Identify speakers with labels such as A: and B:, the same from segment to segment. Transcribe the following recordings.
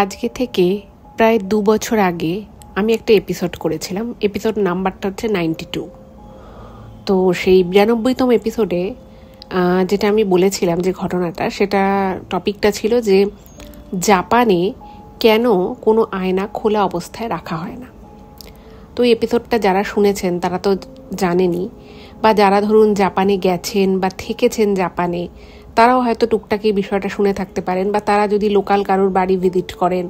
A: আজকে থেকে প্রায় 2 বছর আগে আমি একটা এপিসোড করেছিলাম। এপিসোড নাম্বারটা হচ্ছে 92। তো সেই 92তম এপিসোডে যেটা আমি বলেছিলাম যে ঘটনাটা, সেটা টপিকটা ছিল যে জাপানে কেন কোনো আয়না খোলা অবস্থায় রাখা হয় না। তো এই এপিসোডটা যারা শুনেছেন তারা তো জানেনই, বা যারা ধরুন জাপানে গেছেন বা থেকেছেন জাপানে, তারাও হয়তো টুকটাক এই বিষয়টা শুনে থাকতে পারেন, বা তারা যদি লোকাল কারোর বাড়ি ভিজিট করেন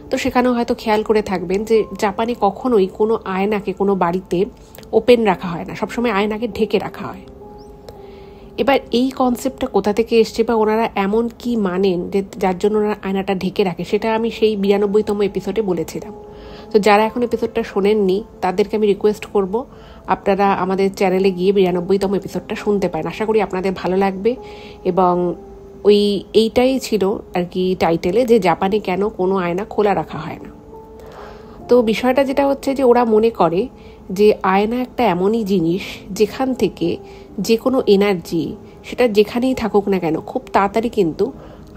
A: তো সেখানেও হয়তো খেয়াল করে থাকবেন যে জাপানে কখনোই কোনো আয়নাকে কোনো বাড়িতে ওপেন রাখা হয় না, সবসময় আয়নাকে ঢেকে রাখা হয়। এবার এই কনসেপ্টটা কোথা থেকে এসছে বা ওনারা এমন কি মানেন যে যার জন্য ওনারা আয়নাটা ঢেকে রাখে, সেটা আমি সেই 92তম এপিসোডে বলেছিলাম। তো যারা এখন এপিসোডটা শোনেননি তাদেরকে আমি রিকোয়েস্ট করব আপনারা আমাদের চ্যানেলে গিয়ে 92তম এপিসোডটা শুনতে পারেন। আশা করি আপনাদের ভালো লাগবে। এবং এইটাই ছিল আর কি টাইটেলে, যে জাপানে কেন কোনো আয়না খোলা রাখা হয় না। তো বিষয়টা যেটা হচ্ছে যে ওরা মনে করে যে আয়না একটা এমনই জিনিস যেখান থেকে যে কোনো এনার্জি, সেটা যেখানেই থাকুক না কেন, খুব তাড়াতাড়ি কিন্তু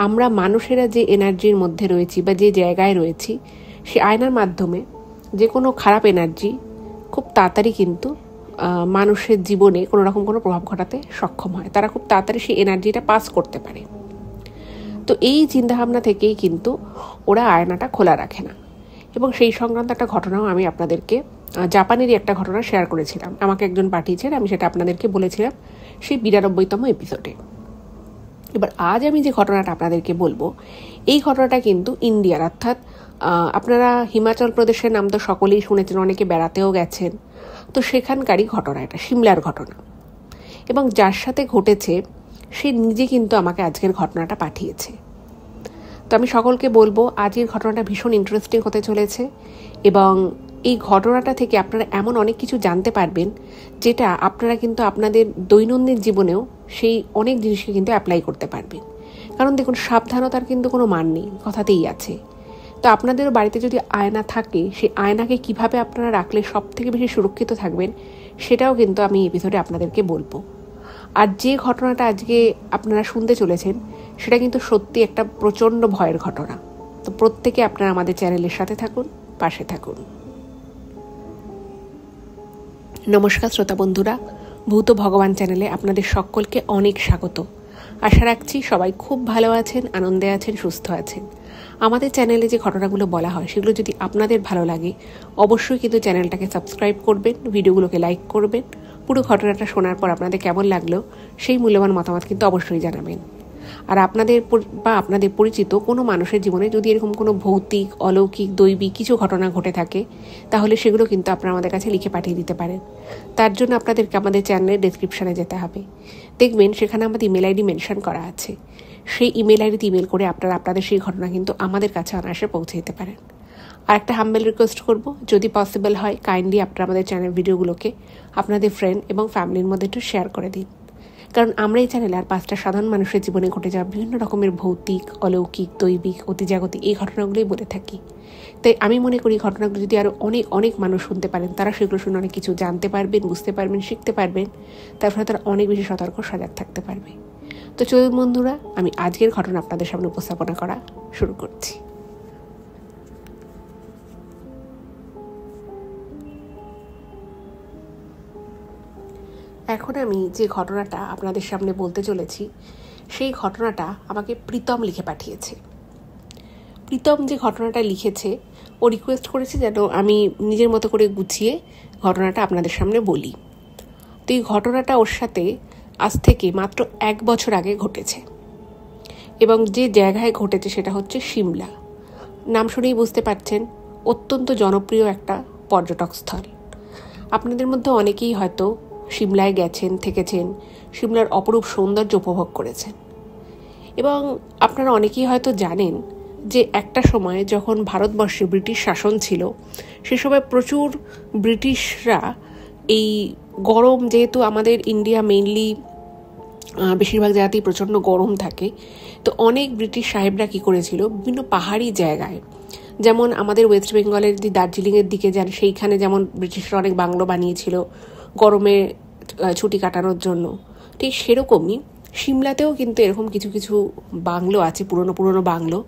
A: আমরা মানুষেরা যে এনার্জির মধ্যে রয়েছি বা যে জায়গায় রয়েছি, সে আয়নার মাধ্যমে যে কোনো খারাপ এনার্জি খুব তাড়াতাড়ি কিন্তু মানুষের জীবনে কোনো রকম কোনো প্রভাব ঘটাতে সক্ষম হয়। তারা খুব তাড়াতাড়ি সেই এনার্জিটা পাস করতে পারে। তো এই চিন্তাভাবনা থেকেই কিন্তু ওরা আয়নাটা খোলা রাখে না। এবং সেই সংক্রান্ত একটা ঘটনাও আমি আপনাদেরকে, জাপানেরই একটা ঘটনা শেয়ার করেছিলাম, আমাকে একজন পাঠিয়েছেন, আমি সেটা আপনাদেরকে বলেছিলাম সেই 92তম এপিসোডে। এবার আজ আমি যে ঘটনাটা আপনাদেরকে বলবো, এই ঘটনাটা কিন্তু ইন্ডিয়ার, অর্থাৎ আপনারা হিমাচল প্রদেশের নাম তো সকলেই শুনেছেন, অনেকে বেড়াতেও গেছেন। তো সেখানকারই ঘটনা, এটা সিমলার ঘটনা। এবং যার সাথে ঘটেছে সে নিজে কিন্তু আমাকে আজকের ঘটনাটা পাঠিয়েছে। তো আমি সকলকে বলবো আজকের ঘটনাটা ভীষণ ইন্টারেস্টিং হতে চলেছে, এবং এই ঘটনাটা থেকে আপনারা এমন অনেক কিছু জানতে পারবেন যেটা আপনারা কিন্তু আপনাদের দৈনন্দিন জীবনেও সেই অনেক জিনিসকে কিন্তু অ্যাপ্লাই করতে পারবেন। কারণ দেখুন, সাবধানতার কিন্তু কোনো মান নেই, কথাতেই আছে। তো আপনাদের বাড়িতে যদি আয়না থাকে, সেই আয়নাকে কিভাবে আপনারা রাখলে সব থেকে বেশি সুরক্ষিত থাকবেন, সেটাও কিন্তু আমি এপিসোডে আপনাদেরকে বলবো। আর যে ঘটনাটা আজকে আপনারা শুনতে চলেছেন, সেটা কিন্তু সত্যি একটা প্রচণ্ড ভয়ের ঘটনা। তো প্রত্যেকে আপনারা আমাদের চ্যানেলের সাথে থাকুন, পাশে থাকুন। নমস্কার শ্রোতা বন্ধুরা, ভূত ভগবান চ্যানেলে আপনাদের সকলকে অনেক স্বাগত। আশা রাখছি সবাই খুব ভালো আছেন, আনন্দে আছেন, সুস্থ আছেন। আমাদের চ্যানেলে যে ঘটনাগুলো বলা হয় সেগুলো যদি আপনাদের ভালো লাগে, অবশ্যই কিন্তু চ্যানেলটাকে সাবস্ক্রাইব করবেন, ভিডিওগুলোকে লাইক করবেন। পুরো ঘটনাটা শোনার পর আপনাদের কেমন লাগলো সেই মূল্যবান মতামত কিন্তু অবশ্যই জানাবেন। আর আপনাদের পরিচিত কোনো মানুষের জীবনে যদি এরকম কোনো ভৌতিক, অলৌকিক, দৈবিক কিছু ঘটনা ঘটে থাকে, তাহলে সেগুলো কিন্তু আপনারা আমাদের কাছে লিখে পাঠিয়ে দিতে পারেন। তার জন্য আপনাদেরকে আমাদের চ্যানেলের ডেসক্রিপশানে যেতে হবে। দেখবেন সেখানে আমাদের ইমেল আইডি মেনশন করা আছে। সেই ইমেল আইডিতে ইমেল করে আপনারা আপনাদের সেই ঘটনা কিন্তু আমাদের কাছে অনায়াসে পৌঁছে দিতে পারেন। আর একটা হাম্বেল রিকোয়েস্ট করব, যদি পসিবল হয় কাইন্ডলি আপনারা আমাদের চ্যানেল ভিডিওগুলোকে আপনাদের ফ্রেন্ড এবং ফ্যামিলির মধ্যে একটু শেয়ার করে দিন। কারণ আমরা এই চ্যানেলে আর 5টা সাধারণ মানুষের জীবনে ঘটে যাওয়া বিভিন্ন রকমের ভৌতিক, অলৌকিক, দৈবিক, অতিজাগতিক এই ঘটনাগুলোই বলে থাকি। তাই আমি মনে করি ঘটনাগুলো যদি আরও অনেক অনেক মানুষ শুনতে পারেন, তারা সেগুলো শুনে অনেক কিছু জানতে পারবেন, বুঝতে পারবেন, শিখতে পারবেন। তার ফলে তারা অনেক বেশি সতর্ক, সজাগ থাকতে পারবে। তো চলুন বন্ধুরা, আমি আজকের ঘটনা আপনাদের সামনে উপস্থাপনা করা শুরু করছি। এখন আমি যে ঘটনাটা আপনাদের সামনে বলতে চলেছি, সেই ঘটনাটা আমাকে প্রীতম লিখে পাঠিয়েছে। প্রীতম যে ঘটনাটা লিখেছে, ও রিকোয়েস্ট করেছে যেন আমি নিজের মতো করে গুছিয়ে ঘটনাটা আপনাদের সামনে বলি। তো এই ঘটনাটা ওর সাথে আজ থেকে মাত্র 1 বছর আগে ঘটেছে, এবং যে জায়গায় ঘটেছে সেটা হচ্ছে সিমলা। নাম শুনেই বুঝতে পারছেন, অত্যন্ত জনপ্রিয় একটা পর্যটক স্থল। আপনাদের মধ্যে অনেকেই হয়তো সিমলায় গেছেন, থেকেছেন, সিমলার অপরূপ সৌন্দর্য উপভোগ করেছেন। এবং আপনারা অনেকেই হয়তো জানেন যে একটা সময় যখন ভারতবর্ষে ব্রিটিশ শাসন ছিল, সে সময় প্রচুর ব্রিটিশরা এই গরম, যেহেতু আমাদের ইন্ডিয়া মেইনলি বেশিরভাগ জায়গাতেই প্রচণ্ড গরম থাকে, তো অনেক ব্রিটিশ সাহেবরা কী করেছিল, বিভিন্ন পাহাড়ি জায়গায়, যেমন আমাদের ওয়েস্ট বেঙ্গলের যদি দার্জিলিংয়ের দিকে যান, সেইখানে যেমন ব্রিটিশরা অনেক বাংলো বানিয়েছিল গরমে ছুটি কাটানোর জন্য, ঠিক সেরকমই সিমলাতেও কিন্তু এরকম কিছু কিছু বাংলো আছে, পুরনো পুরনো বাংলো,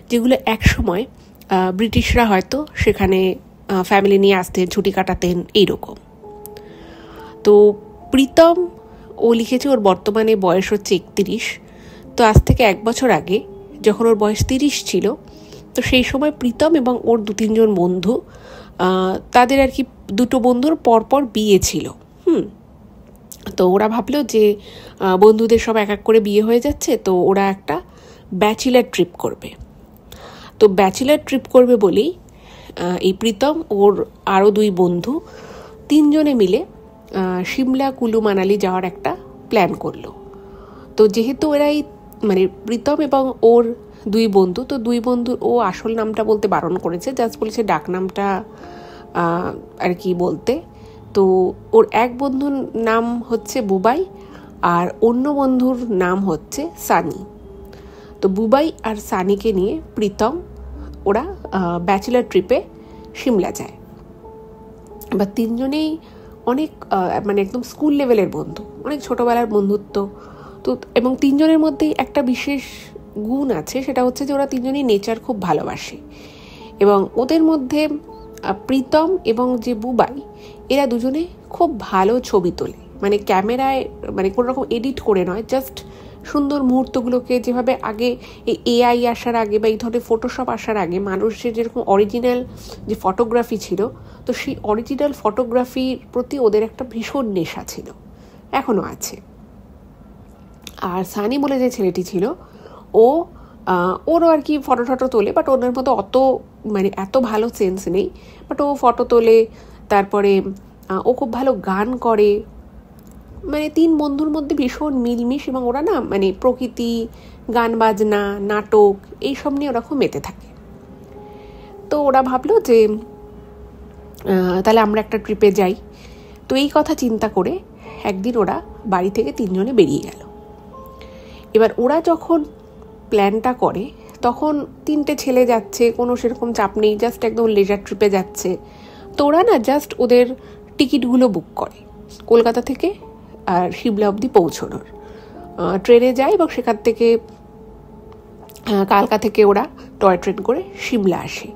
A: যেগুলো এক সময় ব্রিটিশরা হয়তো সেখানে ফ্যামিলি নিয়ে আসতেন, ছুটি কাটাতেন, এইরকম। তো প্রীতম ও লিখেছে ওর বর্তমানে বয়স হচ্ছে 31। তো আজ থেকে 1 বছর আগে যখন ওর বয়স 30 ছিল, তো সেই সময় প্রীতম এবং ওর 2-3 জন বন্ধু, তাদের আর কি 2 বন্ধুর পরপর বিয়ে ছিল। তো ওরা ভাবলো যে বন্ধুদের সব এক এক করে বিয়ে হয়ে যাচ্ছে, তো ওরা একটা ব্যাচেলার ট্রিপ করবে। তো ব্যাচেলার ট্রিপ করবে বলেই এই প্রীতম ওর আরও 2 বন্ধু 3 জনে মিলে সিমলা, কুলু, মানালি যাওয়ার একটা প্ল্যান করলো। তো যেহেতু এরাই মানে প্রীতম এবং ওর 2 বন্ধু, তো 2 বন্ধুর ও আসল নামটা বলতে বারণ করেছে, জাস্ট বলেছে ডাক নামটা আর কি বলতে। তো ওর এক বন্ধুর নাম হচ্ছে বুবাই আর অন্য বন্ধুর নাম হচ্ছে সানি। তো বুবাই আর সানিকে নিয়ে প্রীতম ওরা ব্যাচেলার ট্রিপে সিমলা যায়। এবার 3 জনেই অনেক মানে একদম স্কুল লেভেলের বন্ধু, অনেক ছোটোবেলার বন্ধুত্ব। তো এবং 3 জনের মধ্যেই একটা বিশেষ গুণ আছে, সেটা হচ্ছে যে ওরা 3 জনই নেচার খুব ভালোবাসে। এবং ওদের মধ্যে প্রীতম এবং যে বুবাই, এরা দুজনে খুব ভালো ছবি তোলে, মানে ক্যামেরায় মানে কোনো রকম এডিট করে নয়, জাস্ট সুন্দর মুহূর্তগুলোকে যেভাবে আগে এই এআই আসার আগে বা এই ধরনের ফটোশপ আসার আগে মানুষের যেরকম অরিজিনাল যে ফটোগ্রাফি ছিল, তো সেই অরিজিনাল ফটোগ্রাফির প্রতি ওদের একটা ভীষণ নেশা ছিল, এখনও আছে। আর সানি বলে যে ছেলেটি ছিল, ওরও আর কি ফটো টটো তোলে, বাট ওদের মতো অত মানে এত ভালো সেন্স নেই, বাট ও ফটো তোলে। তারপরে ও খুব ভালো গান করে, মানে 3 বন্ধুর মধ্যে ভীষণ মিলমিশ, এবং ওরা না মানে প্রকৃতি, গান বাজনা, নাটক এইসব নিয়ে ওরা খুব মেতে থাকে। তো ওরা ভাবলো যে তাহলে আমরা একটা ট্রিপে যাই। তো এই কথা চিন্তা করে একদিন ওরা বাড়ি থেকে 3 জনে বেরিয়ে গেল। এবার ওরা যখন প্ল্যানটা করে তখন 3টে ছেলে যাচ্ছে, কোনো সেরকম চাপ নেই, জাস্ট একদম লেজার ট্রিপে যাচ্ছে। তো ওরা না জাস্ট ওদের টিকিটগুলো বুক করে কলকাতা থেকে আর সিমলা অবধি পৌঁছানোর, ট্রেনে যায় এবং সেখান থেকে কালকা থেকে ওরা টয় ট্রেন করে সিমলা আসে।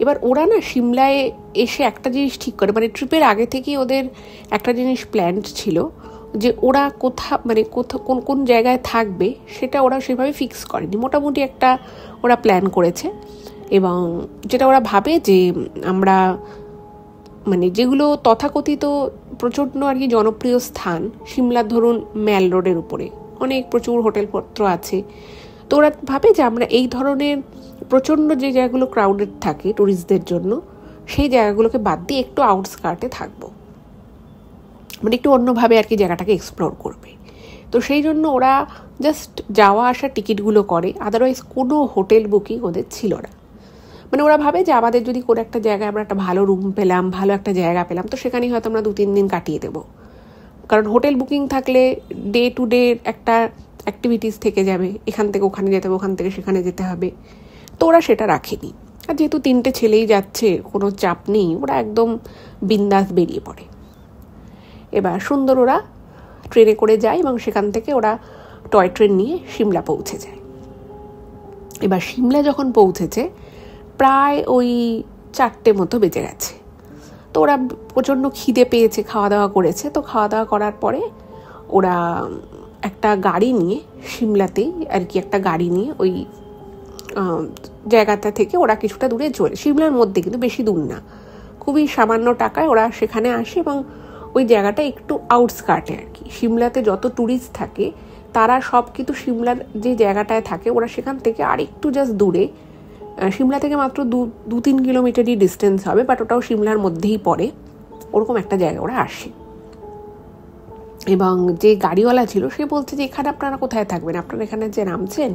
A: এবার ওরা না সিমলায় এসে একটা জিনিস ঠিক করে, মানে ট্রিপের আগে থেকেই ওদের একটা জিনিস প্ল্যান ছিল যে ওরা কোন কোন জায়গায় থাকবে সেটা ওরা সেভাবে ফিক্স করেনি, মোটামুটি একটা ওরা প্ল্যান করেছে। এবং যেটা ওরা ভাবে যে আমরা মানে যেগুলো তথাকথিত প্রচণ্ড আর কি জনপ্রিয় স্থান, সিমলার ধরুন ম্যাল রোডের উপরে অনেক প্রচুর হোটেলপত্র আছে, তো ওরা ভাবে যে আমরা এই ধরনের প্রচণ্ড যে জায়গাগুলো ক্রাউডেড থাকে ট্যুরিস্টদের জন্য, সেই জায়গাগুলোকে বাদ দিয়ে একটু আউটস্কার্টে থাকবো, মানে একটু অন্যভাবে আর কি জায়গাটাকে এক্সপ্লোর করবে। তো সেই জন্য ওরা জাস্ট যাওয়া আসার টিকিটগুলো করে, আদারওয়াইজ কোনো হোটেল বুকিং ওদের ছিল না। মানে ওরা ভাবে যে আমাদের যদি কোনো একটা জায়গায় আমরা একটা ভালো রুম পেলাম, ভালো একটা জায়গা পেলাম, তো সেখানেই হয়তো আমরা 2-3 দিন কাটিয়ে দেবো, কারণ হোটেল বুকিং থাকলে ডে টু ডে একটা অ্যাক্টিভিটিস থেকে যাবে, এখান থেকে ওখানে যেতে হবে, ওখান থেকে সেখানে যেতে হবে। তো ওরা সেটা রাখেনি। আর যেহেতু 3টে ছেলেই যাচ্ছে, কোনো চাপ নেই, ওরা একদম বিন্দাস বেরিয়ে পড়ে। এবার সুন্দর ওরা ট্রেনে করে যায় এবং সেখান থেকে ওরা টয় ট্রেন নিয়ে সিমলা পৌঁছে যায়। এবার সিমলা যখন পৌঁছেছে প্রায় ওই 4টে মতো বেজে গেছে। তো ওরা প্রচণ্ড খিদে পেয়েছে, খাওয়া দাওয়া করেছে। তো খাওয়া দাওয়া করার পরে ওরা একটা গাড়ি নিয়ে সিমলাতেই আর কি একটা গাড়ি নিয়ে ওই জায়গাটা থেকে ওরা কিছুটা দূরে চলে, সিমলার মধ্যে কিন্তু বেশি দূর না, খুবই সামান্য টাকায় ওরা সেখানে আসে। এবং ওই জায়গাটা একটু আউটস্কার্টে আর কি, সিমলাতে যত ট্যুরিস্ট থাকে তারা সব কিন্তু সিমলার যে জায়গাটায় থাকে ওরা সেখান থেকে আর একটু জাস্ট দূরে, সিমলা থেকে মাত্র 2-3 কিলোমিটারই ডিস্টেন্স হবে, বাট ওটাও সিমলার মধ্যেই পড়ে, ওরকম একটা জায়গা ওরা আসে। এবং যে গাড়িওয়ালা ছিল সে বলছে যে এখানে আপনারা কোথায় থাকবেন, আপনারা এখানে যে নামছেন,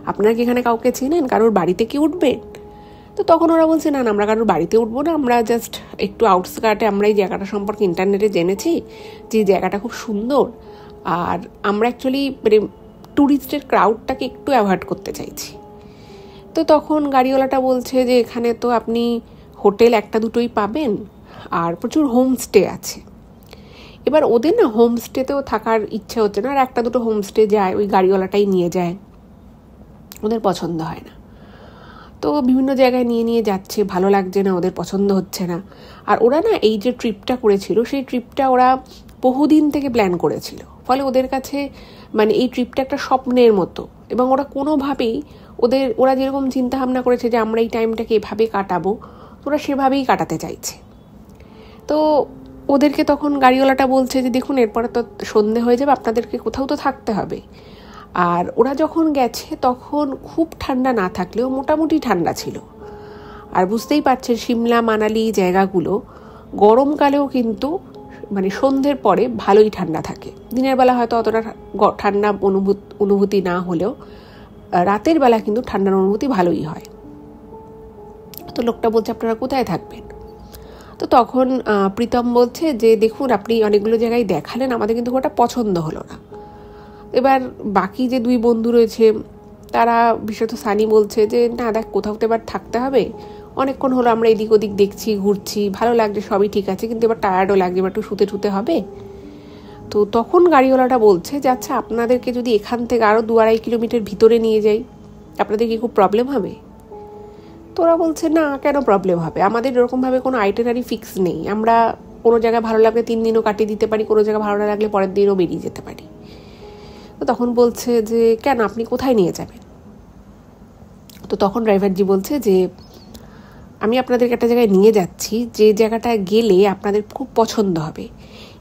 A: আপনারা কি এখানে কাউকে চেনেন, কারোর বাড়িতে কি উঠবেন? তো তখন ওরা বলছে না, আমরা কারোর বাড়িতে উঠবো না, আমরা জাস্ট একটু আউটস্কার্টে আমরা এই জায়গাটা সম্পর্কে ইন্টারনেটে জেনেছি যে জায়গাটা খুব সুন্দর, আর আমরা অ্যাকচুয়ালি মানে ট্যুরিস্টের ক্রাউডটাকে একটু অ্যাভয়েড করতে চাইছি। তো তখন গাড়িওয়ালাটা বলছে যে এখানে তো আপনি হোটেল 1-2টোই পাবেন আর প্রচুর হোমস্টে আছে। এবার ওদের না হোমস্টেতেও থাকার ইচ্ছা হচ্ছে না, আর 1-2টো হোমস্টে যায় ওই গাড়িওয়ালাটাই নিয়ে যায়, ওদের পছন্দ হয় না। তো বিভিন্ন জায়গায় নিয়ে নিয়ে যাচ্ছে, ভালো লাগছে না, ওদের পছন্দ হচ্ছে না। আর ওরা না এই যে ট্রিপটা করেছিল, সেই ট্রিপটা ওরা বহুদিন থেকে প্ল্যান করেছিল, ফলে ওদের কাছে মানে এই ট্রিপটা একটা স্বপ্নের মতো। এবং ওরা কোনোভাবেই ওরা যেরকম চিন্তা ভাবনা করেছে যে আমরা এই টাইমটাকে এভাবে কাটাবো, ওরা সেভাবেই কাটাতে চাইছে। তো ওদেরকে তখন গাড়িওয়ালাটা বলছে যে দেখুন এরপরে তো সন্ধে হয়ে যাবে, আপনাদেরকে কোথাও তো থাকতে হবে। আর ওরা যখন গেছে তখন খুব ঠান্ডা না থাকলেও মোটামুটি ঠান্ডা ছিল। আর বুঝতেই পারছেন সিমলা মানালি জায়গাগুলো গরমকালেও কিন্তু মানে সন্ধ্যের পরে ভালোই ঠান্ডা থাকে। দিনের বেলা হয়তো অতটা ঠান্ডা অনুভূতি না হলেও রাতের বেলা কিন্তু ঠান্ডার অনুভূতি ভালোই হয়। তো লোকটা বলছে আপনারা কোথায় থাকবেন? তো তখন প্রীতম বলছে যে দেখুন আপনি অনেকগুলো জায়গায় দেখালেন, আমাদের কিন্তু ওটা পছন্দ হলো না। এবার বাকি যে দুই বন্ধু রয়েছে তারা, বিশেষত সানি বলছে যে না দেখ, কোথাও তো এবার থাকতে হবে, অনেকক্ষণ হলো আমরা এদিক ওদিক দেখছি, ঘুরছি, ভালো লাগছে, সবই ঠিক আছে, কিন্তু এবার টায়ার্ডও লাগছে, এবার একটু শুতে হবে। তো তখন গাড়িওয়ালাটা বলছে যে আচ্ছা আপনাদেরকে যদি এখান থেকে আরও 2-2.5 কিলোমিটার ভিতরে নিয়ে যাই, আপনাদের কি খুব প্রবলেম হবে? তো ওরা বলছে না, কেন প্রবলেম হবে, আমাদের এরকমভাবে কোনো আইটেনারি ফিক্স নেই, আমরা কোনো জায়গায় ভালো লাগলে 3 দিনও কাটিয়ে দিতে পারি, কোনো জায়গায় ভালো না লাগলে পরের দিনও বেরিয়ে যেতে পারি। তো তখন বলছে যে কেন, আপনি কোথায় নিয়ে যাবেন? তো তখন ড্রাইভারজি বলছে যে আমি আপনাদেরকে একটা জায়গায় নিয়ে যাচ্ছি, যে জায়গাটা গেলে আপনাদের খুব পছন্দ হবে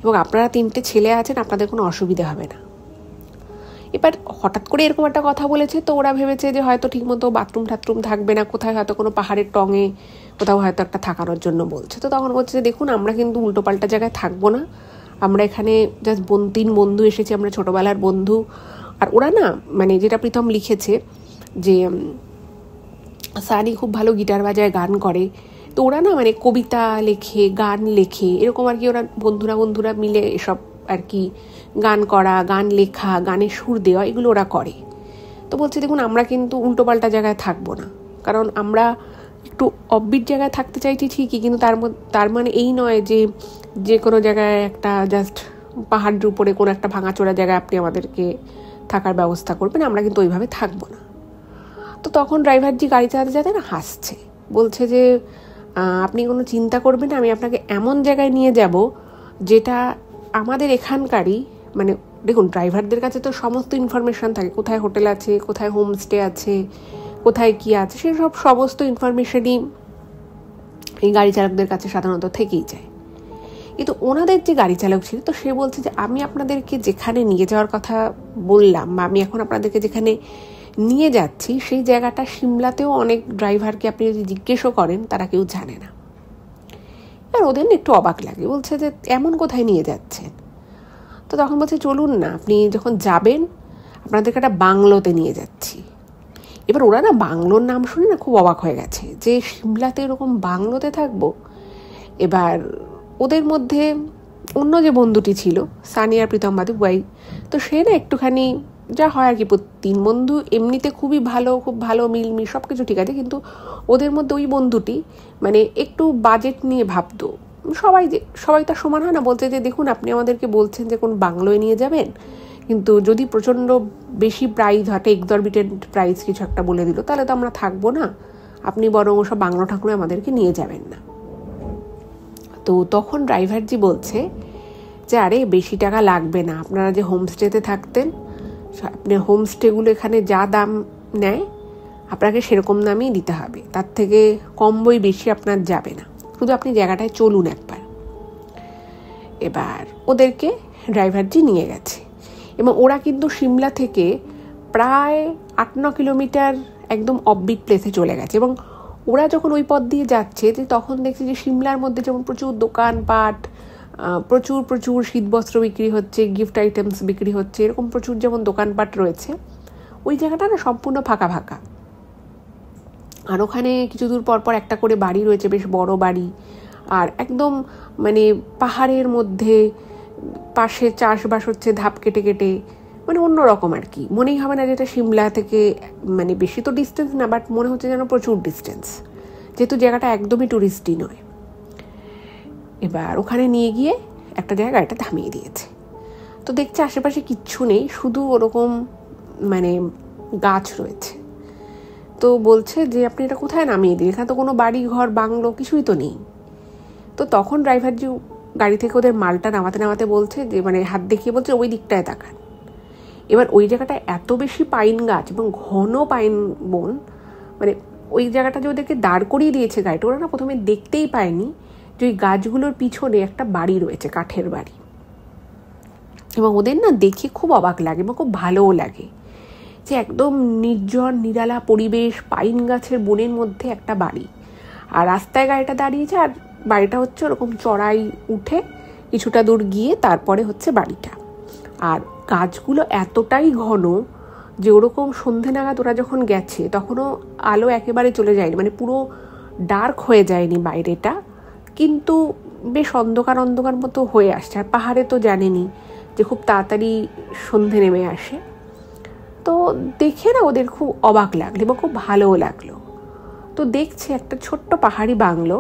A: এবং আপনারা 3টে ছেলে আছেন, আপনাদের কোনো অসুবিধা হবে না। এবার হঠাৎ করে এরকম একটা কথা বলেছে, তো ওরা ভেবেছে যে হয়তো ঠিকমতো বাথরুম টাথরুম থাকবে না, কোথায় হয়তো কোনো পাহাড়ের টঙে কোথাও হয়তো একটা থাকানোর জন্য বলছে। তো তখন বলছে যে দেখুন আমরা কিন্তু উল্টোপাল্টা জায়গায় থাকবো না, আমরা এখানে জাস্ট 3 বন্ধু এসেছি, আমরা ছোটোবেলার বন্ধু। আর ওরা না মানে যেটা প্রীতম লিখেছে যে সানি খুব ভালো গিটার বাজায়, গান করে, তো ওরা না মানে কবিতা লেখে, গান লেখে, এরকম আর কি। ওরা বন্ধুরা মিলে এসব আর কি গান করা, গান লেখা, গানের সুর দেওয়া, এগুলো ওরা করে। তো বলছে দেখুন আমরা কিন্তু উল্টোপাল্টা জায়গায় থাকবো না, কারণ আমরা একটু অফবিট জায়গায় থাকতে চাইছি ঠিকই, কিন্তু তার মানে এই নয় যে কোনো জায়গায় একটা জাস্ট পাহাড়ের উপরে কোনো একটা ভাঙাচোরা জায়গায় আপনি আমাদেরকে থাকার ব্যবস্থা করবেন, আমরা কিন্তু ওইভাবে থাকবো না। তো তখন ড্রাইভারজি গাড়ি চালাতে না হাসছে, বলছে যে আপনি কোনো চিন্তা করবেন না, আমি আপনাকে এমন জায়গায় নিয়ে যাব যেটা আমাদের এখানকারই, মানে দেখুন ড্রাইভারদের কাছে তো সমস্ত ইনফরমেশান থাকে, কোথায় হোটেল আছে, কোথায় হোমস্টে আছে, কোথায় কী আছে, সেসব সমস্ত ইনফরমেশনই এই গাড়ি চালকদের কাছে সাধারণত থেকেই যায়। কিন্তু ওনাদের যে গাড়ি চালক ছিল, তো সে বলছে যে আমি আপনাদেরকে যেখানে নিয়ে যাওয়ার কথা বললাম, বা আমি এখন আপনাদেরকে যেখানে নিয়ে যাচ্ছি, সেই জায়গাটা সিমলাতেও অনেক ড্রাইভারকে আপনি যদি জিজ্ঞেসও করেন তারা কেউ জানে না। আর ওদের একটু অবাক লাগে, বলছে যে এমন কোথায় নিয়ে যাচ্ছেন? তো তখন বলছে চলুন না, আপনি যখন যাবেন আপনাদেরকে একটা বাংলোতে নিয়ে যাচ্ছি। এবার ওরা না বাংলোর নাম শুনে না খুব অবাক হয়ে গেছে যে সিমলাতে এরকম বাংলোতে থাকবো। এবার ওদের মধ্যে অন্য যে বন্ধুটি ছিল সানি আর প্রীতম বাদে বুয়াই, তো সে না একটুখানি যা হয় আর কি, 3 বন্ধু এমনিতে খুবই ভালো, খুব ভালো মিলমিশ সব কিছু ঠিক আছে, কিন্তু ওদের মধ্যে ওই বন্ধুটি মানে একটু বাজেট নিয়ে ভাবতো। সবাই তার সমান হয় না, বলছে যে দেখুন আপনি আমাদেরকে বলছেন যে কোন বাংলোয় নিয়ে যাবেন, কিন্তু যদি প্রচণ্ড বেশি প্রাইস হয়, এক্সরবিটেন্ট প্রাইস কিছু একটা বলে দিল, তাহলে তো আমরা থাকবো না, আপনি বরং ওসব বাংলো ঠাকুরে আমাদেরকে নিয়ে যাবেন না। তো তখন ড্রাইভারজি বলছে যে আরে বেশি টাকা লাগবে না, আপনারা যে হোমস্টেতে থাকতেন, আপনি হোমস্টেগুলো এখানে যা দাম নেয় আপনাকে সেরকম দামই দিতে হবে, তার থেকে কম বই বেশি আপনার যাবে না, শুধু আপনি জায়গাটায় চলুন একবার। এবার ওদেরকে ড্রাইভারজি নিয়ে গেছে এবং ওরা কিন্তু সিমলা থেকে প্রায় 8-9 কিলোমিটার একদম অফবিট প্লেসে চলে গেছে। এবং ওরা যখন ওই পথ দিয়ে যাচ্ছে, তখন দেখছে যে সিমলার মধ্যে যেমন প্রচুর দোকানপাট, প্রচুর শীতবস্ত্র বিক্রি হচ্ছে, গিফট আইটেমস বিক্রি হচ্ছে, এরকম প্রচুর যেমন দোকানপাট রয়েছে, ওই জায়গাটা না সম্পূর্ণ ফাঁকা। আর ওখানে কিছু দূর পর একটা করে বাড়ি রয়েছে, বেশ বড় বাড়ি, আর একদম মানে পাহাড়ের মধ্যে, পাশে চাষবাস হচ্ছে ধাপ কেটে, মানে অন্যরকম আর কি। মনেই হবে না যেটা সিমলা থেকে মানে বেশি তো ডিস্টেন্স না, বাট মনে হচ্ছে যেন প্রচুর ডিস্টেন্স, যেহেতু জায়গাটা একদমই টুরিস্টই নয়। এবার ওখানে নিয়ে গিয়ে একটা জায়গায় গাড়িটা থামিয়ে দিয়েছে। তো দেখছে আশেপাশে কিচ্ছু নেই, শুধু ওরকম মানে গাছ রয়েছে। তো বলছে যে আপনি এটা কোথায় নামিয়ে দিন, এখানে তো কোনো বাড়ি ঘর বাংলো কিছুই তো নেই। তো তখন ড্রাইভারজি গাড়ি থেকে ওদের মালটা নামাতে নামাতে বলছে যে মানে হাত দেখিয়ে বলছে ওই দিকটায় তাকান। এবার ওই জায়গাটা এত বেশি পাইন গাছ এবং ঘন পাইন বন, মানে ওই জায়গাটা যে ওদেরকে দাঁড় করিয়ে দিয়েছে গাড়িটা, ওরা না প্রথমে দেখতেই পায়নি যে ওই গাছগুলোর পিছনে একটা বাড়ি রয়েছে, কাঠের বাড়ি। এবং ওদের না দেখে খুব অবাক লাগে এবং খুব ভালোও লাগে যে একদম নির্জন নিরালা পরিবেশ, পাইন গাছের বনের মধ্যে একটা বাড়ি, আর রাস্তায় গাড়িটা দাঁড়িয়েছে, আর বাড়িটা হচ্ছে ওরকম চড়াই উঠে কিছুটা দূর গিয়ে তারপরে হচ্ছে বাড়িটা। আর গাছগুলো এতটাই ঘন যে ওরকম সন্ধে নাগাদ ওরা যখন গেছে তখনও আলো একেবারে চলে যায়নি, মানে পুরো ডার্ক হয়ে যায়নি বাইরেটা, কিন্তু বেশ অন্ধকার অন্ধকার মতো হয়ে আসছে। আর পাহাড়ে তো জানেনি যে খুব তাড়াতাড়ি সন্ধে নেমে আসে। তো দেখে না ওদের খুব অবাক লাগলো এবং খুব ভালোও লাগলো। তো দেখছে একটা ছোট্ট পাহাড়ি বাংলো,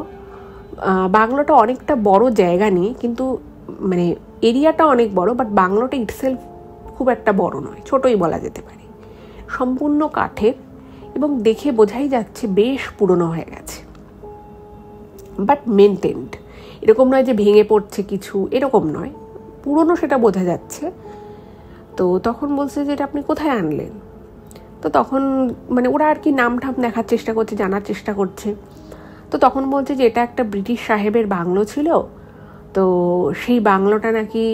A: বাংলোটা অনেকটা বড় জায়গা নিয়ে, কিন্তু মানে এরিয়াটা অনেক বড়, বাট বাংলোটা ইটসেলফ খুব একটা বড় নয়, ছোটই বলা যেতে পারে, সম্পূর্ণ কাঠের, এবং দেখে বোঝাই যাচ্ছে বেশ পুরনো হয়ে গেছে, বাট মেনটেন্ড। এরকম নয় যে ভেঙে পড়ছে কিছু, এরকম নয়, পুরনো সেটা বোঝা যাচ্ছে। তো তখন বলছে যে এটা আপনি কোথায় আনলেন? তো তখন মানে ওরা আর কি নাম ঠাম দেখার চেষ্টা করছে, জানার চেষ্টা করছে। তো তখন বলছে যে এটা একটা ব্রিটিশ সাহেবের বাংলো ছিল, তো সেই বাংলোটা নাকি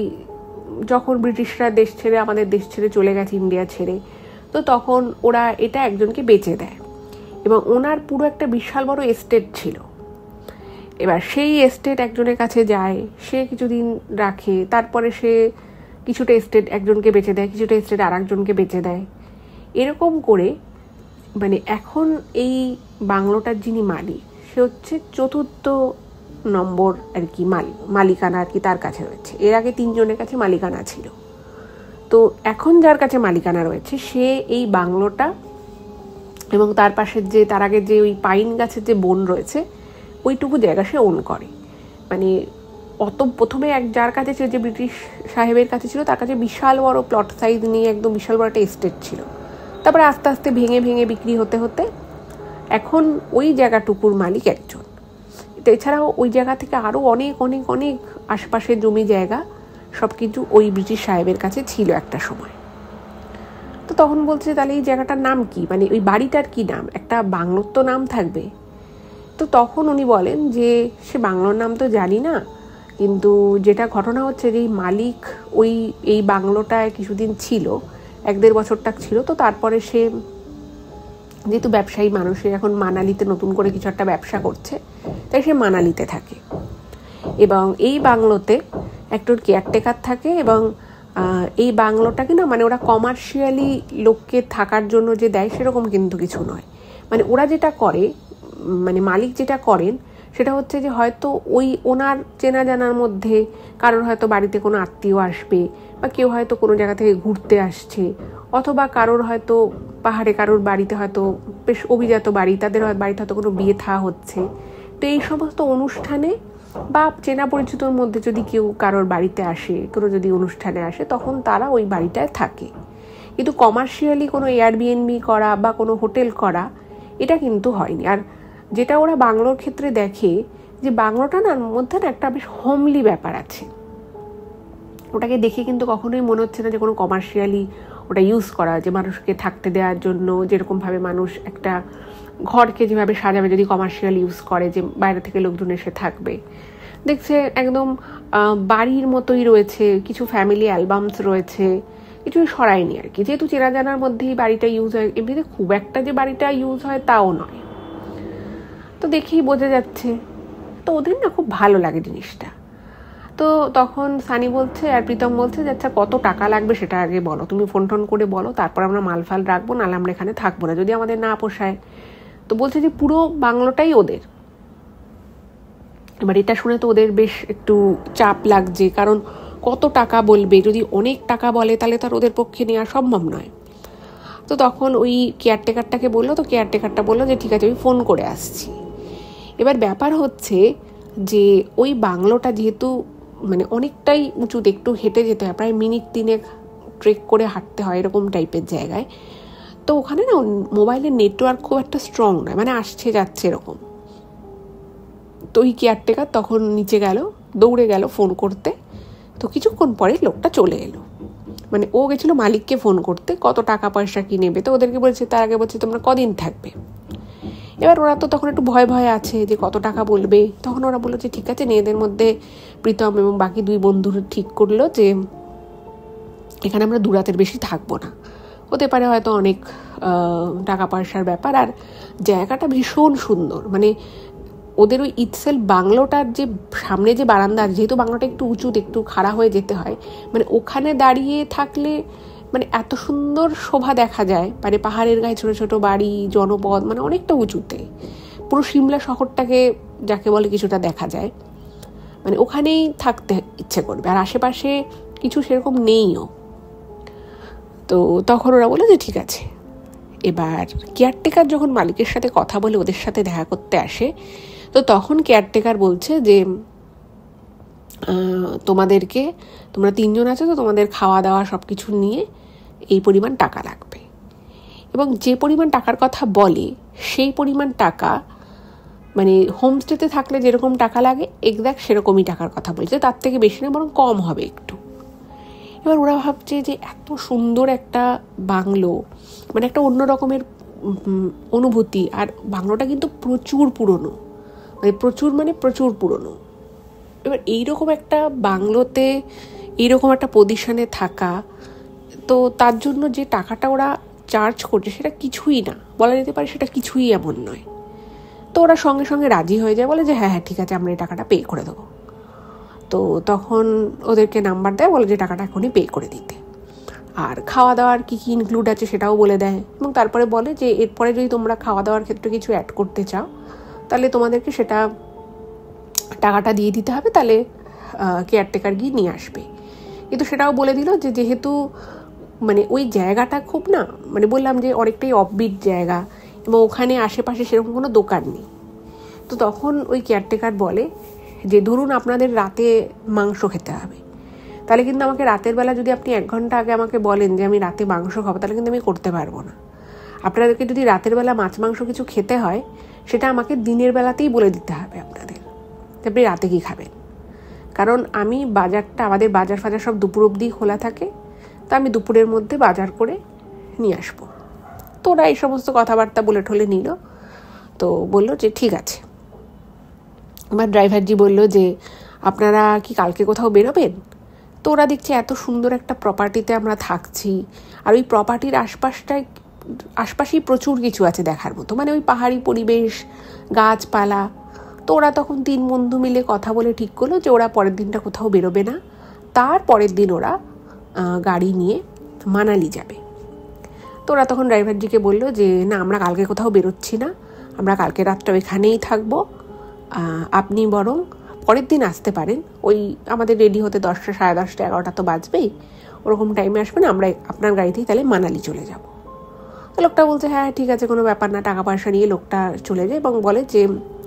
A: যখন ব্রিটিশরা দেশ ছেড়ে আমাদের দেশ ছেড়ে চলে গেছে, ইন্ডিয়া ছেড়ে, তো তখন ওরা এটা একজনকে বেচে দেয়, এবং ওনার পুরো একটা বিশাল বড় এস্টেট ছিল। এবার সেই এস্টেট একজনের কাছে যায়, সে কিছুদিন রাখে, তারপরে সে কিছুটা এস্টেট একজনকে বেচে দেয়, কিছুটা এস্টেট আর একজনকে বেচে দেয়, এরকম করে মানে এখন এই বাংলোটার যিনি মালিক সে হচ্ছে 4র্থ নম্বর আর কি মালিকানা আর কি তার কাছে রয়েছে। এর আগে 3 জনের কাছে মালিকানা ছিল, তো এখন যার কাছে মালিকানা রয়েছে সে এই বাংলোটা এবং তার পাশের যে তার আগে যে ওই পাইন গাছের যে বন রয়েছে ওইটুকু জায়গা সে ওন করে। মানে অত প্রথমে যার কাছে ছিল, যে ব্রিটিশ সাহেবের কাছে ছিল, তার কাছে বিশাল বড় প্লট সাইজ নিয়ে একদম বিশাল বড় একটা এস্টেট ছিল। তারপরে আস্তে আস্তে ভেঙে ভেঙে বিক্রি হতে হতে এখন ওই জায়গাটুকুর মালিক একজন। এছাড়াও ওই জায়গা থেকে আরও অনেক অনেক অনেক আশপাশের জমি জায়গা সব কিছু ওই ব্রিটিশ সাহেবের কাছে ছিল একটা সময়। তো তখন বলছে তাহলে এই জায়গাটার নাম কি, মানে ওই বাড়িটার কি নাম, একটা বাংলোর তো নাম থাকবে। তো তখন উনি বলেন যে সে বাংলোর নাম তো জানি না, কিন্তু যেটা ঘটনা হচ্ছে যে মালিক এই বাংলোটায় কিছুদিন ছিল, 1-1.5 বছরটা ছিল, তো তারপরে সে যেহেতু ব্যবসায়ী মানুষ, এখন মানালিতে নতুন করে কিছু একটা ব্যবসা করছে, তাই সে মানালিতে থাকে, এবং এই বাংলোতে একজন কেয়ারটেকার থাকে। এবং এই বাংলোটাকে না মানে ওরা কমার্শিয়ালি লোককে থাকার জন্য যে দেয় সেরকম কিন্তু কিছু নয়। মানে ওরা যেটা করে, মানে মালিক যেটা করেন সেটা হচ্ছে যে হয়তো ওই ওনার চেনা জানার মধ্যে কারোর হয়তো বাড়িতে কোনো আত্মীয় আসবে, বা কেউ হয়তো কোনো জায়গা থেকে ঘুরতে আসছে, অথবা কারোর হয়তো পাহাড়ে কারোর বাড়িতে হয়তো বেশ অভিজাত বাড়ি, তাদের বাড়িতে হয়তো কোনো বিয়ে থা হচ্ছে, তো এই সমস্ত অনুষ্ঠানে বা চেনা পরিচিতর মধ্যে যদি কেউ কারোর বাড়িতে আসে, কোনো যদি অনুষ্ঠানে আসে, তখন তারা ওই বাড়িটায় থাকে। কিন্তু কমার্শিয়ালি কোনো এয়ারবিএনবি করা বা কোনো হোটেল করা এটা কিন্তু হয়নি। আর যেটা ওরা বাংলোর ক্ষেত্রে দেখে যে বাংলোটা না মধ্যে না একটা বেশ হোমলি ব্যাপার আছে, ওটাকে দেখে কিন্তু কখনোই মনে হচ্ছে না যে কোনো কমার্শিয়ালি ওটা ইউজ করা, যে মানুষকে থাকতে দেওয়ার জন্য যেরকমভাবে মানুষ একটা ঘরকে যেভাবে সাজাবে যদি কমার্শিয়াল ইউজ করে, যে বাইরে থেকে লোকজন এসে থাকবে, দেখছে একদম বাড়ির মতোই রয়েছে, কিছু ফ্যামিলি অ্যালবামস রয়েছে, কিছুই সরায়নি আর কি। যেহেতু চেনা জানার মধ্যেই বাড়িটা ইউজ হয়, এমনিতে খুব একটা যে বাড়িটা ইউজ হয় তাও নয়, তো দেখেই বোঝা যাচ্ছে। তো ওদের না খুব ভালো লাগে জিনিসটা। তো তখন সানি বলছে আর প্রীতম বলছে যে আচ্ছা কত টাকা লাগবে সেটা আগে বলো, তুমি ফোন টোন করে বলো, তারপর আমরা মালফাল রাখবো, নাহলে আমরা এখানে থাকবো না যদি আমাদের না পোষায়। তো বলছে যে পুরো বাংলোটাই ওদের। এবার এটা শুনে তো ওদের বেশ একটু চাপ লাগছে, কারণ কত টাকা বলবে, যদি অনেক টাকা বলে তাহলে তার ওদের পক্ষে নেওয়া সম্ভব নয়। তো তখন ওই কেয়ারটেকারটাকে বললো, তো কেয়ারটেকারটা বললো যে ঠিক আছে আমি ফোন করে আসছি। এবার ব্যাপার হচ্ছে যে ওই বাংলোটা যেহেতু মানে অনেকটাই উঁচুতে, একটু হেঁটে যেতে হয়, প্রায় মিনিট 3 ট্রেক করে হাঁটতে হয় এরকম টাইপের জায়গায়, তো ওখানে না মোবাইলের নেটওয়ার্ক খুব একটা স্ট্রং নয়, মানে আসছে যাচ্ছে এরকম। তো ওই কেয়ারটেকার তখন নিচে গেল, দৌড়ে গেল ফোন করতে। তো কিছুক্ষণ পরে লোকটা চলে এলো, মানে ও গেছিলো মালিককে ফোন করতে কত টাকা পয়সা কি নেবে। তো ওদেরকে বলছে, তার আগে বলছে তোমরা কদিন থাকবে। এবার ওরা তো তখন একটু ভয় ভয় আছে যে কত টাকা বলবে। তখন ওরা বললো যে ঠিক আছে। নিজেদের মধ্যে প্রীতম এবং বাকি 2 বন্ধু ঠিক করলো যে এখানে আমরা 2 রাতের বেশি থাকবো না, হতে পারে হয়তো অনেক টাকা পয়সার ব্যাপার। আর জায়গাটা ভীষণ সুন্দর, মানে ওদের ওই ইটসেলফ বাংলোটার যে সামনে যে বারান্দা, যেহেতু বাংলোটা একটু উঁচু, একটু খাড়া হয়ে যেতে হয়, মানে ওখানে দাঁড়িয়ে থাকলে মানে এত সুন্দর শোভা দেখা যায়। মানে পাহাড়ের গায়ে ছোট ছোট বাড়ি, জনপদ, মানে অনেকটা উঁচুতে পুরো সিমলা শহরটাকে যাকে বলে কিছুটা দেখা যায়। মানে ওখানেই থাকতে ইচ্ছে করবে, আর আশেপাশে কিছু সেরকম নেইও। তো তখন ওরা বলে যে ঠিক আছে। এবার কেয়ারটেকার যখন মালিকের সাথে কথা বলে ওদের সাথে দেখা করতে আসে, তো তখন কেয়ারটেকার বলছে যে তোমরা 3 জন আছো, তো তোমাদের খাওয়া দাওয়া সব কিছু নিয়ে এই পরিমাণ টাকা লাগবে। এবং যে পরিমাণ টাকার কথা বলে সেই পরিমাণ টাকা, মানে হোমস্টেতে থাকলে যেরকম টাকা লাগে এক্স্যাক্ট সেরকমই টাকার কথা বলছে, তার থেকে বেশি না, বরং কম হবে একটু। এবার ওরা ভাবছে যে এত সুন্দর একটা বাংলো, মানে একটা অন্য রকমের অনুভূতি। আর বাংলোটা কিন্তু প্রচুর পুরনো, মানে প্রচুর পুরনো। এবার এইরকম একটা বাংলোতে এইরকম একটা পজিশনে থাকা, তো তার জন্য যে টাকাটা ওরা চার্জ করছে সেটা কিছুই না, বলা যেতে পারে সেটা কিছুই এমন নয়। তো ওরা সঙ্গে সঙ্গে রাজি হয়ে যায়, বলে যে হ্যাঁ ঠিক আছে, আমরা এই টাকাটা পে করে দেবো। তো তখন ওদেরকে নাম্বার দেয়, বলে যে টাকাটা এখনই পে করে দিতে, আর খাওয়া দাওয়ার কী কী ইনক্লুড আছে সেটাও বলে দেয়। এবং তারপরে বলে যে এরপরে যদি তোমরা খাওয়া দাওয়ার ক্ষেত্রে কিছু অ্যাড করতে চাও তাহলে তোমাদেরকে সেটা টাকাটা দিয়ে দিতে হবে, তাহলে কেয়ারটেকার গিয়ে নিয়ে আসবে। কিন্তু সেটাও বলে দিল যে যেহেতু মানে ওই জায়গাটা খুব না, মানে বললাম যে অনেকটাই অফবিট জায়গা, এবং ওখানে আশেপাশে সেরকম কোনো দোকান নেই। তো তখন ওই কেয়ারটেকার বলে যে ধরুন আপনাদের রাতে মাংস খেতে হবে, তাহলে কিন্তু আমাকে রাতের বেলা যদি আপনি 1 ঘন্টা আগে আমাকে বলেন যে আমি রাতে মাংস খাবো, তাহলে কিন্তু আমি করতে পারবো না। আপনাদেরকে যদি রাতের বেলা মাছ মাংস কিছু খেতে হয়, সেটা আমাকে দিনের বেলাতেই বলে দিতে হবে আপনাদের, আপনি রাতে কি খাবেন। কারণ আমাদের বাজার ফাজার সব দুপুর অবধি খোলা থাকে, তো আমি দুপুরের মধ্যে বাজার করে নিয়ে আসবো। তো ওরা এই সমস্ত কথাবার্তা বলে ঠলে নিল। তো বললো যে ঠিক আছে। আমার ড্রাইভারজি বললো যে আপনারা কি কালকে কোথাও বেরোবেন? তো ওরা দেখছে এত সুন্দর একটা প্রপার্টিতে আমরা থাকছি, আর ওই প্রপার্টির আশপাশেই প্রচুর কিছু আছে দেখার মতো, মানে ওই পাহাড়ি পরিবেশ, গাছপালা। তো ওরা তখন 3 বন্ধু মিলে কথা বলে ঠিক করলো যে ওরা পরের দিনটা কোথাও বেরোবে না, তার পরের দিন ওরা গাড়ি নিয়ে মানালি যাবে। তো ওরা তখন ড্রাইভারজিকে বললো যে না, আমরা কালকে কোথাও বেরোচ্ছি না, আমরা কালকে রাতটা এখানেই থাকবো, আপনি বরং পরের দিন আসতে পারেন। ওই আমাদের রেডি হতে 10টা, 10:30, 11টা তো বাজবেই, ওরকম টাইমে আসবেন, আমরা আপনার গাড়িতেই তাহলে মানালি চলে যাব। তো লোকটা বলছে হ্যাঁ ঠিক আছে, কোনো ব্যাপার না। টাকা পয়সা নিয়ে লোকটা চলে যায় এবং বলে যে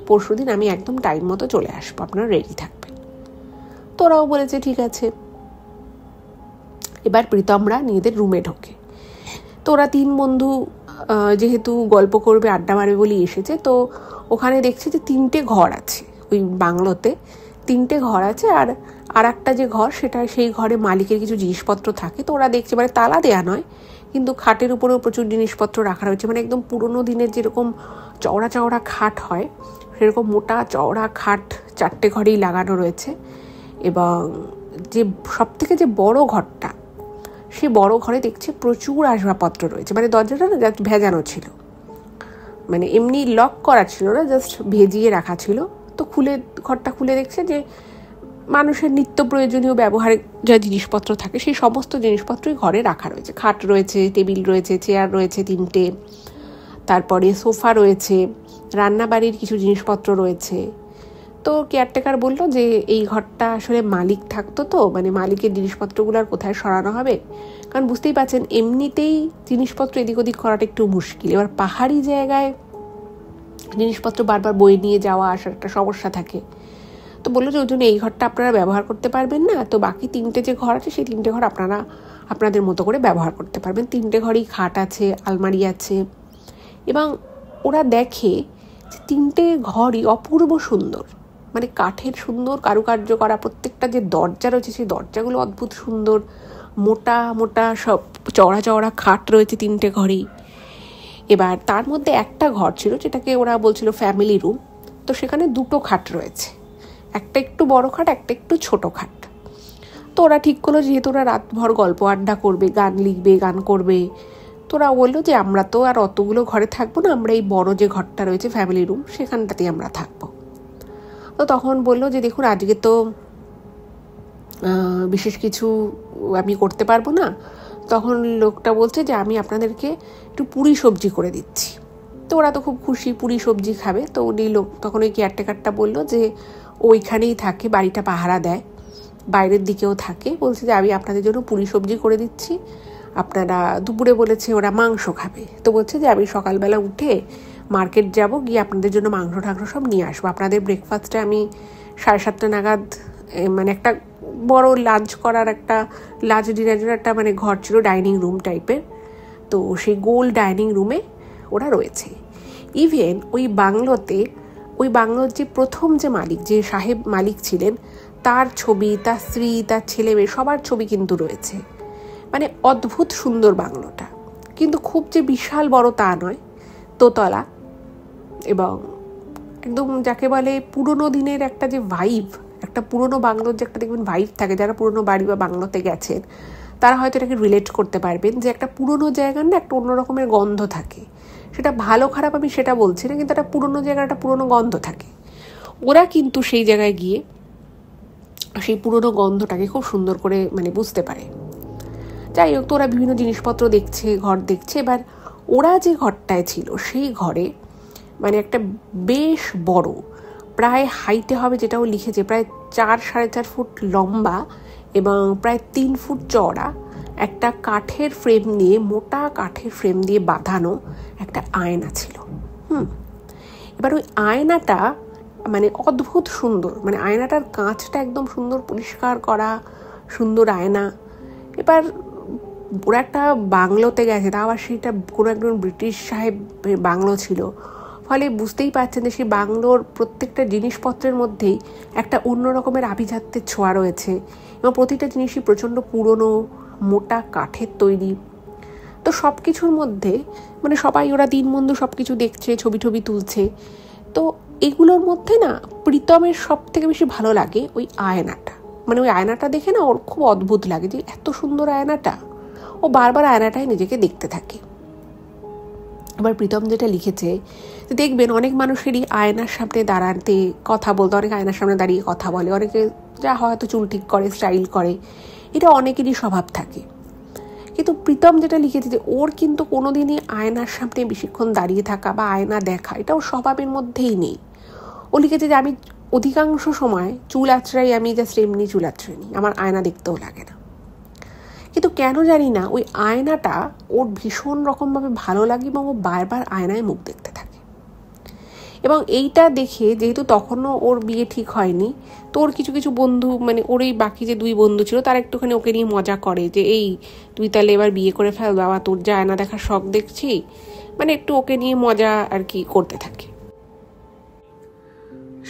A: পরশুদিন আমি একদম টাইম মতো চলে আসবো, আপনারা রেডি থাকবেন। তো ওরাও বলেছে ঠিক আছে। এবার প্রীতমরা নিজেদের রুমে ঢোকে। তো ওরা 3 বন্ধু যেহেতু গল্প করবে, আড্ডা মারবে বলেই এসেছে। তো ওখানে দেখছে যে 3টে ঘর আছে, ওই বাংলোতে 3টে ঘর আছে। আর একটা যে ঘর, সেই ঘরে মালিকের কিছু জিনিসপত্র থাকে। তো ওরা দেখছে, মানে তালা দেয়া নয়, কিন্তু খাটের উপরেও প্রচুর জিনিসপত্র রাখা রয়েছে, মানে একদম পুরোনো দিনের যেরকম চওড়া চওড়া খাট হয় সেরকম মোটা চওড়া খাট 4টে ঘরেই লাগানো রয়েছে। এবং যে সবথেকে যে বড় ঘরটা, সেই বড় ঘরে দেখছে প্রচুর আসবাবপত্র রয়েছে, মানে দরজাটা না জাস্ট ভেজানো ছিল, মানে এমনি লক করা ছিল না, জাস্ট ভেজিয়ে রাখা ছিল। তো ঘরটা খুলে দেখছে যে মানুষের নিত্য প্রয়োজনীয় ব্যবহারের যা জিনিসপত্র থাকে সেই সমস্ত জিনিসপত্রই ঘরে রাখা রয়েছে। খাট রয়েছে, টেবিল রয়েছে, চেয়ার রয়েছে 3টে, তারপরে সোফা রয়েছে, রান্নাবাড়ির কিছু জিনিসপত্র রয়েছে। তো কেয়ারটেকার বললো যে এই ঘরটা আসলে মালিক থাকতো, তো মানে মালিকের জিনিসপত্রগুলো আর কোথায় সরানো হবে, কারণ বুঝতেই পারছেন এমনিতেই জিনিসপত্র এদিক ওদিক করাটা একটু মুশকিল। এবার পাহাড়ি জায়গায় জিনিসপত্র বারবার বয়ে নিয়ে যাওয়া আসার একটা সমস্যা থাকে। তো বললো যে ওই জন্য এই ঘরটা আপনারা ব্যবহার করতে পারবেন না, তো বাকি 3টে যে ঘর আছে সেই 3টে ঘর আপনারা আপনাদের মতো করে ব্যবহার করতে পারবেন। 3টে ঘরেই খাট আছে, আলমারি আছে, এবং ওরা দেখে যে 3টে ঘরই অপূর্ব সুন্দর, মানে কাঠের সুন্দর কারুকার্য করা। প্রত্যেকটা যে দরজা রয়েছে সেই দরজাগুলো অদ্ভুত সুন্দর, মোটা মোটা সব চওড়া চওড়া খাট রয়েছে 3টে ঘরেই। এবার তার মধ্যে একটা ঘর ছিল যেটাকে ওরা বলছিল ফ্যামিলি রুম, তো সেখানে 2টো খাট রয়েছে, একটা একটু বড় খাট, একটা একটু ছোট খাট। তো ওরা ঠিক করলো যেহেতু ওরা রাতভর গল্প আড্ডা করবে, গান লিখবে, গান করবে, তো ওরা বললো যে আমরা তো আর অতগুলো ঘরে থাকবো না, আমরা এই বড় যে ঘরটা রয়েছে ফ্যামিলি রুম সেখানটাতেই আমরা থাকবো। তো তখন বললো যে দেখুন আজকে তো বিশেষ কিছু আমি করতে পারবো না। তখন লোকটা বলছে যে আমি আপনাদেরকে একটু পুরি সবজি করে দিচ্ছি। তো ওরা তো খুব খুশি, পুরি সবজি খাবে। তো উনি তখন ওই কেয়ারটেকারটা বললো যে ওইখানেই থাকে, বাড়িটা পাহারা দেয়, বাইরের দিকেও থাকে, বলছে যে আমি আপনাদের জন্য পুরি সবজি করে দিচ্ছি। আপনারা দুপুরে বলেছে ওরা মাংস খাবে, তো বলছে যে আমি সকালবেলা উঠে মার্কেট যাব, গিয়ে আপনাদের জন্য মাংস টাংস সব নিয়ে আসবো। আপনাদের ব্রেকফাস্টে আমি 7:30 নাগাদ, মানে একটা বড় লাঞ্চ করার একটা লাঞ্চ ডিনারের একটা মানে ঘর ছিল, ডাইনিং রুম টাইপের। তো সেই গোল ডাইনিং রুমে ওরা রয়েছে। ইভেন ওই বাংলোর যে প্রথম যে মালিক, যে সাহেব মালিক ছিলেন, তার ছবি, তার স্ত্রী, তার ছেলে মেয়ে সবার ছবি কিন্তু রয়েছে। মানে অদ্ভুত সুন্দর বাংলোটা, কিন্তু খুব যে বিশাল বড় তা নয়, দোতলা, এবং একদম যাকে বলে পুরোনো দিনের একটা যে ভাইব, একটা পুরোনো বাংলোর যে একটা দেখবেন ভাইব থাকে, যারা পুরোনো বাড়ি বা বাংলোতে গেছেন তারা হয়তো এটাকে রিলেট করতে পারবেন, যে একটা পুরোনো জায়গার না একটা অন্য রকমের গন্ধ থাকে। সেটা ভালো খারাপ আমি সেটা বলছি না, কিন্তু একটা পুরোনো জায়গার একটা পুরোনো গন্ধ থাকে। ওরা কিন্তু সেই জায়গায় গিয়ে সেই পুরোনো গন্ধটাকে খুব সুন্দর করে মানে বুঝতে পারে। যাই হোক, তো ওরা বিভিন্ন জিনিসপত্র দেখছে, ঘর দেখছে। এবার ওরা যে ঘরটায় ছিল সেই ঘরে মানে একটা বেশ বড়, প্রায় হাইটে হবে, যেটাও লিখেছে প্রায় 4-4.5 ফুট লম্বা এবং প্রায় 3 ফুট চওড়া একটা কাঠের ফ্রেম দিয়ে, মোটা কাঠের ফ্রেম দিয়ে বাঁধানো একটা আয়না ছিল। এবার ওই আয়নাটা মানে অদ্ভুত সুন্দর, মানে আয়নাটার কাঁচটা একদম সুন্দর পরিষ্কার করা, সুন্দর আয়না। এবার ওরা একটা বাংলোতে গেছে, তা আবার সেটা কোনো একজন ব্রিটিশ সাহেব বাংলো ছিল, ফলে বুঝতেই পারছেন যে সেই বাংলোর প্রত্যেকটা জিনিসপত্রের মধ্যেই একটা অন্য রকমের আভিজাত্যের ছোঁয়া রয়েছে, এবং প্রতিটা জিনিসই প্রচণ্ড পুরনো, মোটা কাঠের তৈরি। তো সব কিছুর মধ্যে মানে সবাই ওরা দিনবন্ধু সব কিছু দেখছে, ছবি টবি তুলছে। তো এগুলোর মধ্যে না প্রীতমের সব থেকে বেশি ভালো লাগে ওই আয়নাটা। মানে ওই আয়নাটা দেখে না ওর খুব অদ্ভুত লাগে যে এত সুন্দর আয়নাটা, ও বারবার আয়নাটায় নিজেকে দেখতে থাকে। এবার প্রীতম যেটা লিখেছে, দেখবেন অনেক মানুষেরই আয়নার সামনে দাঁড়াতে কথা বলতে, অনেকে আয়নার সামনে দাঁড়িয়ে কথা বলে, অনেকে যা হয়তো চুল ঠিক করে, স্টাইল করে, এটা অনেকেরই স্বভাব থাকে। কিন্তু প্রীতম যেটা লিখেছে যে ওর কিন্তু কোনোদিনই আয়নার সামনে বেশিক্ষণ দাঁড়িয়ে থাকা বা আয়না দেখা এটা ওর স্বভাবের মধ্যেই নেই। ও লিখেছে যে আমি অধিকাংশ সময় চুল আঁচড়াই, আমি জাস্ট এমনি চুল আঁচড়াই নি, আমার আয়না দেখতেও লাগে না। কিন্তু কেন জানি না ওই আয়নাটা ওর ভীষণ রকমভাবে ভালো লাগে, এবং ও বারবার আয়নায় মুখ দেখতে থাকে। এবং এইটা দেখে, যেহেতু তখনও ওর বিয়ে ঠিক হয়নি, তো ওর কিছু কিছু বন্ধু, মানে ওর এই বাকি যে 2 বন্ধু ছিল তারা একটুখানি ওকে নিয়ে মজা করে যে এই তুই তাহলে এবার বিয়ে করে ফেল বাবা, তোর যা আয়না দেখার শখ দেখছি, মানে একটু ওকে নিয়ে মজা আর কি করতে থাকে।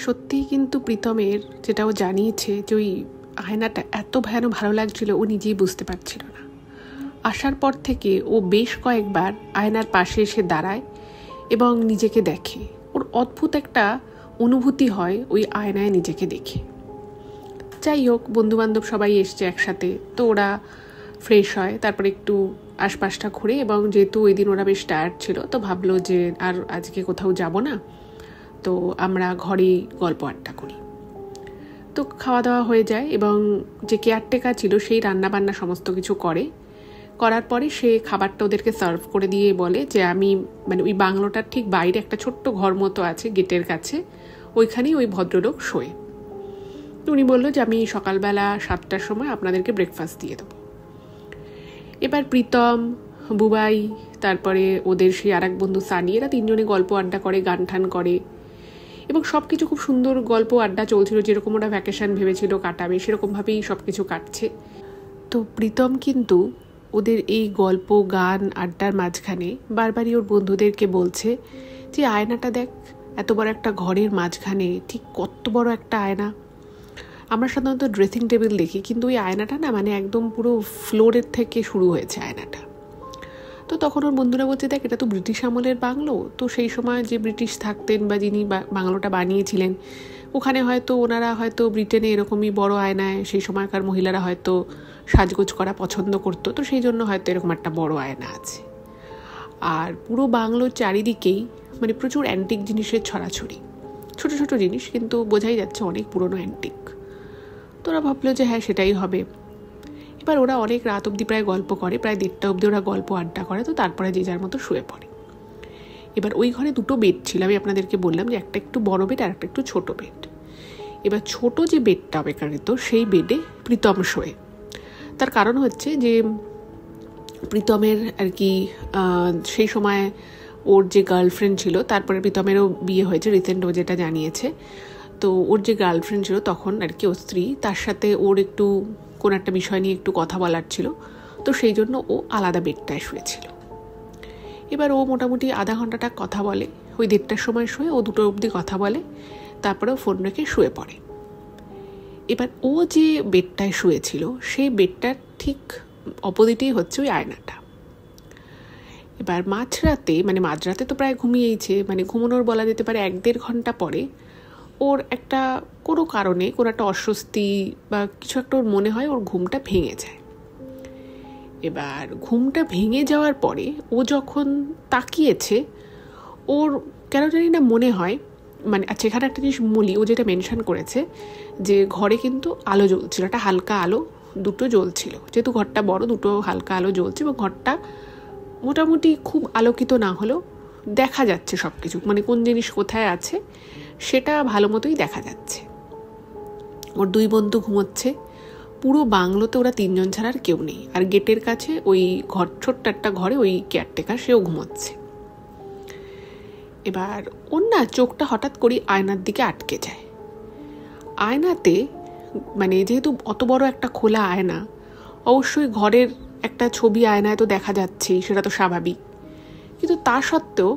A: সত্যিই কিন্তু প্রীতমের যেটা ও জানিয়েছে যে ওই আয়নাটা এত ভয়ানক ভালো লাগছিল ও নিজেই বুঝতে পারছিল না। আসার পর থেকে ও বেশ কয়েকবার আয়নার পাশে এসে দাঁড়ায় এবং নিজেকে দেখে। ওর অদ্ভুত একটা অনুভূতি হয় ওই আয়নায় নিজেকে দেখে। যাই হোক, বন্ধুবান্ধব সবাই এসছে একসাথে, তো ওরা ফ্রেশ হয়, তারপরে একটু আশপাশটা ঘুরে, এবং যেহেতু ওই দিন ওরা বেশ টায়ার্ড ছিল তো ভাবলো যে আর আজকে কোথাও যাব না, তো আমরা ঘরেই গল্প আড্ডা করি। তো খাওয়া দাওয়া হয়ে যায়, এবং যে কেয়ারটেকার ছিল সেই রান্নাবান্না সমস্ত কিছু করার পরে সে খাবারটা ওদেরকে সার্ভ করে দিয়ে বলে যে আমি মানে ওই বাংলোটার ঠিক বাইরে একটা ছোট্ট ঘর মতো আছে গেটের কাছে, ওইখানেই ওই ভদ্রলোক শোয়। তো উনি বললো যে আমি সকালবেলা 7টার সময় আপনাদেরকে ব্রেকফাস্ট দিয়ে দেবো। এবার প্রীতম, বুবাই, তারপরে ওদের সেই আর এক বন্ধু সানি, এরা 3জনে গল্প আড্ডা করে, গান ঠান করে, এবং সব কিছু খুব সুন্দর গল্প আড্ডা চলছিল, যেরকম ওরা ভ্যাকেশন ভেবেছিল কাটাবে সেরকমভাবেই সব কিছু কাটছে। তো প্রীতম কিন্তু ওদের এই গল্প গান আড্ডার মাঝখানে বারবারই ওর বন্ধুদেরকে বলছে যে আয়নাটা দেখ, এত বড় একটা ঘরের মাঝখানে ঠিক কত বড় একটা আয়না। আমরা সাধারণত ড্রেসিং টেবিল দেখি, কিন্তু ওই আয়নাটা না মানে একদম পুরো ফ্লোরের থেকে শুরু হয়েছে আয়নাটা। তো তখন ওর বন্ধুরা বলছে দেখ, এটা তো ব্রিটিশ আমলের বাংলো, তো সেই সময় যে ব্রিটিশ থাকতেন বা যিনি বাংলোটা বানিয়েছিলেন ওখানে হয়তো ওনারা হয়তো ব্রিটেনে এরকমই বড় আয়নায় সেই সময়কার মহিলারা হয়তো সাজগোজ করা পছন্দ করতো, তো সেই জন্য হয়তো এরকম একটা বড় আয়না আছে। আর পুরো বাংলোর চারিদিকেই মানে প্রচুর অ্যান্টিক জিনিসের ছড়াছড়ি, ছোট ছোট জিনিস, কিন্তু বোঝাই যাচ্ছে অনেক পুরনো অ্যান্টিক। তো ওরা ভাবলো যে হ্যাঁ সেটাই হবে। এবার ওরা অনেক রাত অবধি প্রায় গল্প করে, প্রায় 1:30 অবধি ওরা গল্প আড্ডা করে। তো তারপরে যে যার মতো শুয়ে পড়ে। এবার ওই ঘরে 2টো বেড ছিল, আমি আপনাদেরকে বললাম যে একটা একটু বড় বেড আর একটা একটু ছোট বেড। এবার ছোট যে বেডটা অপেক্ষাকৃত সেই বেডে প্রীতম শোয়ে। তার কারণ হচ্ছে যে প্রীতমের আর কি সেই সময় ওর যে গার্লফ্রেন্ড ছিল, তারপরে প্রীতমেরও বিয়ে হয়েছে রিসেন্ট, ও যেটা জানিয়েছে। তো ওর যে গার্লফ্রেন্ড ছিল তখন আর কি ওর স্ত্রী, তার সাথে ওর একটু কোনো একটা বিষয় নিয়ে একটু কথা বলার ছিল, তো সেই জন্য ও আলাদা বেডটায় শুয়েছিল। এবার ও মোটামুটি আধা ঘন্টাটা কথা বলে, ওই 1:30টার সময় শুয়ে ও 2টো অবধি কথা বলে, তারপরে ও ফোন রেখে শুয়ে পড়ে। এবার ও যে বেডটায় শুয়েছিল সেই বেডটার ঠিক অপোজিটেই হচ্ছে ওই আয়নাটা। এবার মাঝরাতে তো প্রায় ঘুমিয়েইছে, মানে ঘুমানোর বলা যেতে পারে 1-1.5 ঘন্টা পরে ওর একটা কোনো কারণে কোনো একটা অস্বস্তি বা কিছু একটা ওর মনে হয়, ওর ঘুমটা ভেঙে যায়। এবার ঘুমটা ভেঙে যাওয়ার পরে ও যখন তাকিয়েছে, ওর কেন জানি না মনে হয় মানে, আচ্ছা এখানে একটা জিনিস বলি, ও যেটা মেনশন করেছে যে ঘরে কিন্তু আলো জ্বলছিল, একটা হালকা আলো 2টো জ্বলছিল, যেহেতু ঘরটা বড় 2টো হালকা আলো জ্বলছে এবং ঘরটা মোটামুটি খুব আলোকিত না হলেও দেখা যাচ্ছে সব কিছু, মানে কোন জিনিস কোথায় আছে সেটা ভালো মতোই দেখা যাচ্ছে। ওর 2 বন্ধু ঘুমোচ্ছে, পুরো বাংলোতে ওরা 3 জন ছাড়া আর কেউ নেই। আর গেটের কাছে ওই ছোট্ট একটা ঘরে ওই কেয়ারটেকার, সেও ঘুমোচ্ছে। এবার ওর না চোখটা হঠাৎ করে আয়নার দিকে আটকে যায়। আয়নাতে মানে যেহেতু অত বড় একটা খোলা আয়না, অবশ্যই ঘরের একটা ছবি আয়নায় তো দেখা যাচ্ছেই, সেটা তো স্বাভাবিক, কিন্তু তা সত্ত্বেও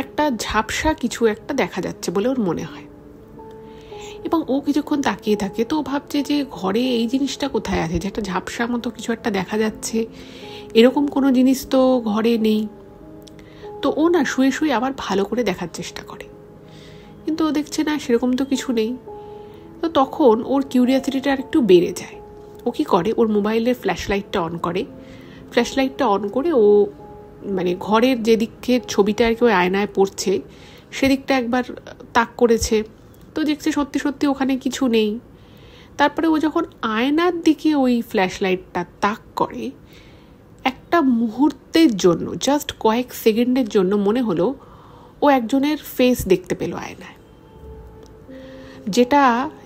A: একটা ঝাপসা কিছু একটা দেখা যাচ্ছে বলে ওর মনে হয়। এবং ও কিছুক্ষণ তাকিয়ে থাকে, তো ভাবছে যে ঘরে এই জিনিসটা কোথায় আছে, যে একটা ঝাপসা মতো কিছু একটা দেখা যাচ্ছে, এরকম কোনো জিনিস তো ঘরে নেই। তো ও না শুয়ে শুয়ে আবার ভালো করে দেখার চেষ্টা করে, কিন্তু ও দেখছে না সেরকম তো কিছু নেই। তো তখন ওর কিউরিয়াসিটিটা আর একটু বেড়ে যায়। ও কী করে, ওর মোবাইলের ফ্ল্যাশ লাইটটা অন করে ও মানে ঘরের যেদিকে ছবিটা আর কি ওই আয়নায় পড়ছে সেদিকটা একবার তাক করেছে, তো দেখছে সত্যি সত্যি ওখানে কিছু নেই। তারপরে ও যখন আয়নার দিকে ওই ফ্ল্যাশ লাইটটা তাক করে, একটা মুহূর্তের জন্য, জাস্ট কয়েক সেকেন্ডের জন্য মনে হলো ও একজনের ফেস দেখতে পেল আয়নায়,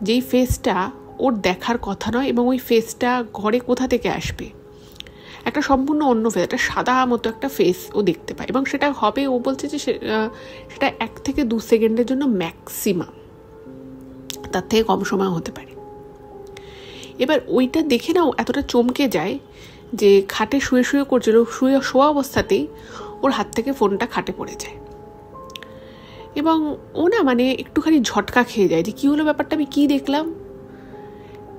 A: যেই ফেসটা ওর দেখার কথা নয়, এবং ওই ফেসটা ঘরে কোথা থেকে আসবে, একটা সম্পূর্ণ অন্য ফেস, একটা সাদা মতো একটা ফেস ও দেখতে পায়। এবং সেটা হবে, ও বলছে যে সেটা 1 থেকে 2 সেকেন্ডের জন্য ম্যাক্সিমাম, তার থেকে কম সময় হতে পারে। এবার ওইটা দেখে না ও এতটা চমকে যায় যে খাটে শুয়ে করছিল, শোয়া অবস্থাতেই ওর হাত থেকে ফোনটা খাটে পড়ে যায়। এবং ও না মানে একটুখানি ঝটকা খেয়ে যায় যে কী হলো ব্যাপারটা, আমি কী দেখলাম।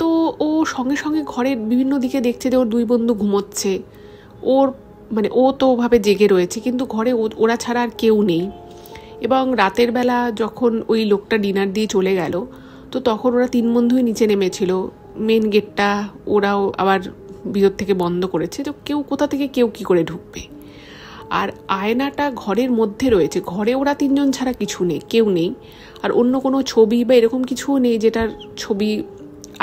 A: তো ও সঙ্গে সঙ্গে ঘরের বিভিন্ন দিকে দেখছে যে ওর 2 বন্ধু ঘুমোচ্ছে, ওর মানে ও তো ওভাবে জেগে রয়েছে, কিন্তু ঘরে ওরা ছাড়া আর কেউ নেই। এবং রাতের বেলা যখন ওই লোকটা ডিনার দিয়ে চলে গেল, তো তখন ওরা 3 বন্ধুই নিচে নেমেছিল, মেন গেটটা ওরাও আবার ভিতর থেকে বন্ধ করেছে, তো কোথা থেকে কেউ কী করে ঢুকবে। আর আয়নাটা ঘরের মধ্যে রয়েছে, ঘরে ওরা 3 জন ছাড়া কেউ নেই, আর অন্য কোনো ছবি বা এরকম কিছুও নেই যেটার ছবি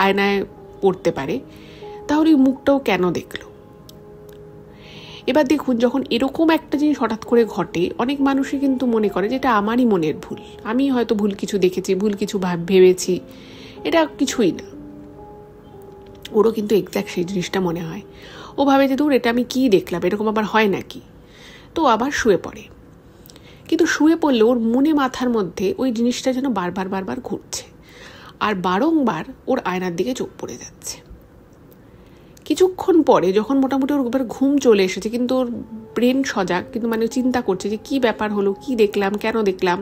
A: আয়নায় পড়তে পারে। তাহলে ওই মুখটাও কেন দেখলো? এবার দেখুন, যখন এরকম একটা জিনিস হঠাৎ করে ঘটে, অনেক মানুষই কিন্তু মনে করে যে এটা আমারই মনের ভুল, আমি হয়তো ভুল কিছু দেখেছি, ভুল কিছু ভেবেছি, এটা কিছুই না। ওরও কিন্তু এক্স্যাক্ট সেই জিনিসটা মনে হয়। ও ভাবে যে দূর, এটা আমি কি দেখলাম, এরকম আবার হয় নাকি। তো আবার শুয়ে পড়ে, কিন্তু শুয়ে পড়লে ওর মনে মাথার মধ্যে ওই জিনিসটা যেন বারবার ঘুরছে, আর বারংবার ওর আয়নার দিকে চোখ পড়ে যাচ্ছে। কিছুক্ষণ পরে যখন মোটামুটি ওর একবার ঘুম চলে এসেছে, কিন্তু ওর ব্রেন সজাগ, কিন্তু মানে চিন্তা করছে যে কী ব্যাপার হলো, কি দেখলাম, কেন দেখলাম,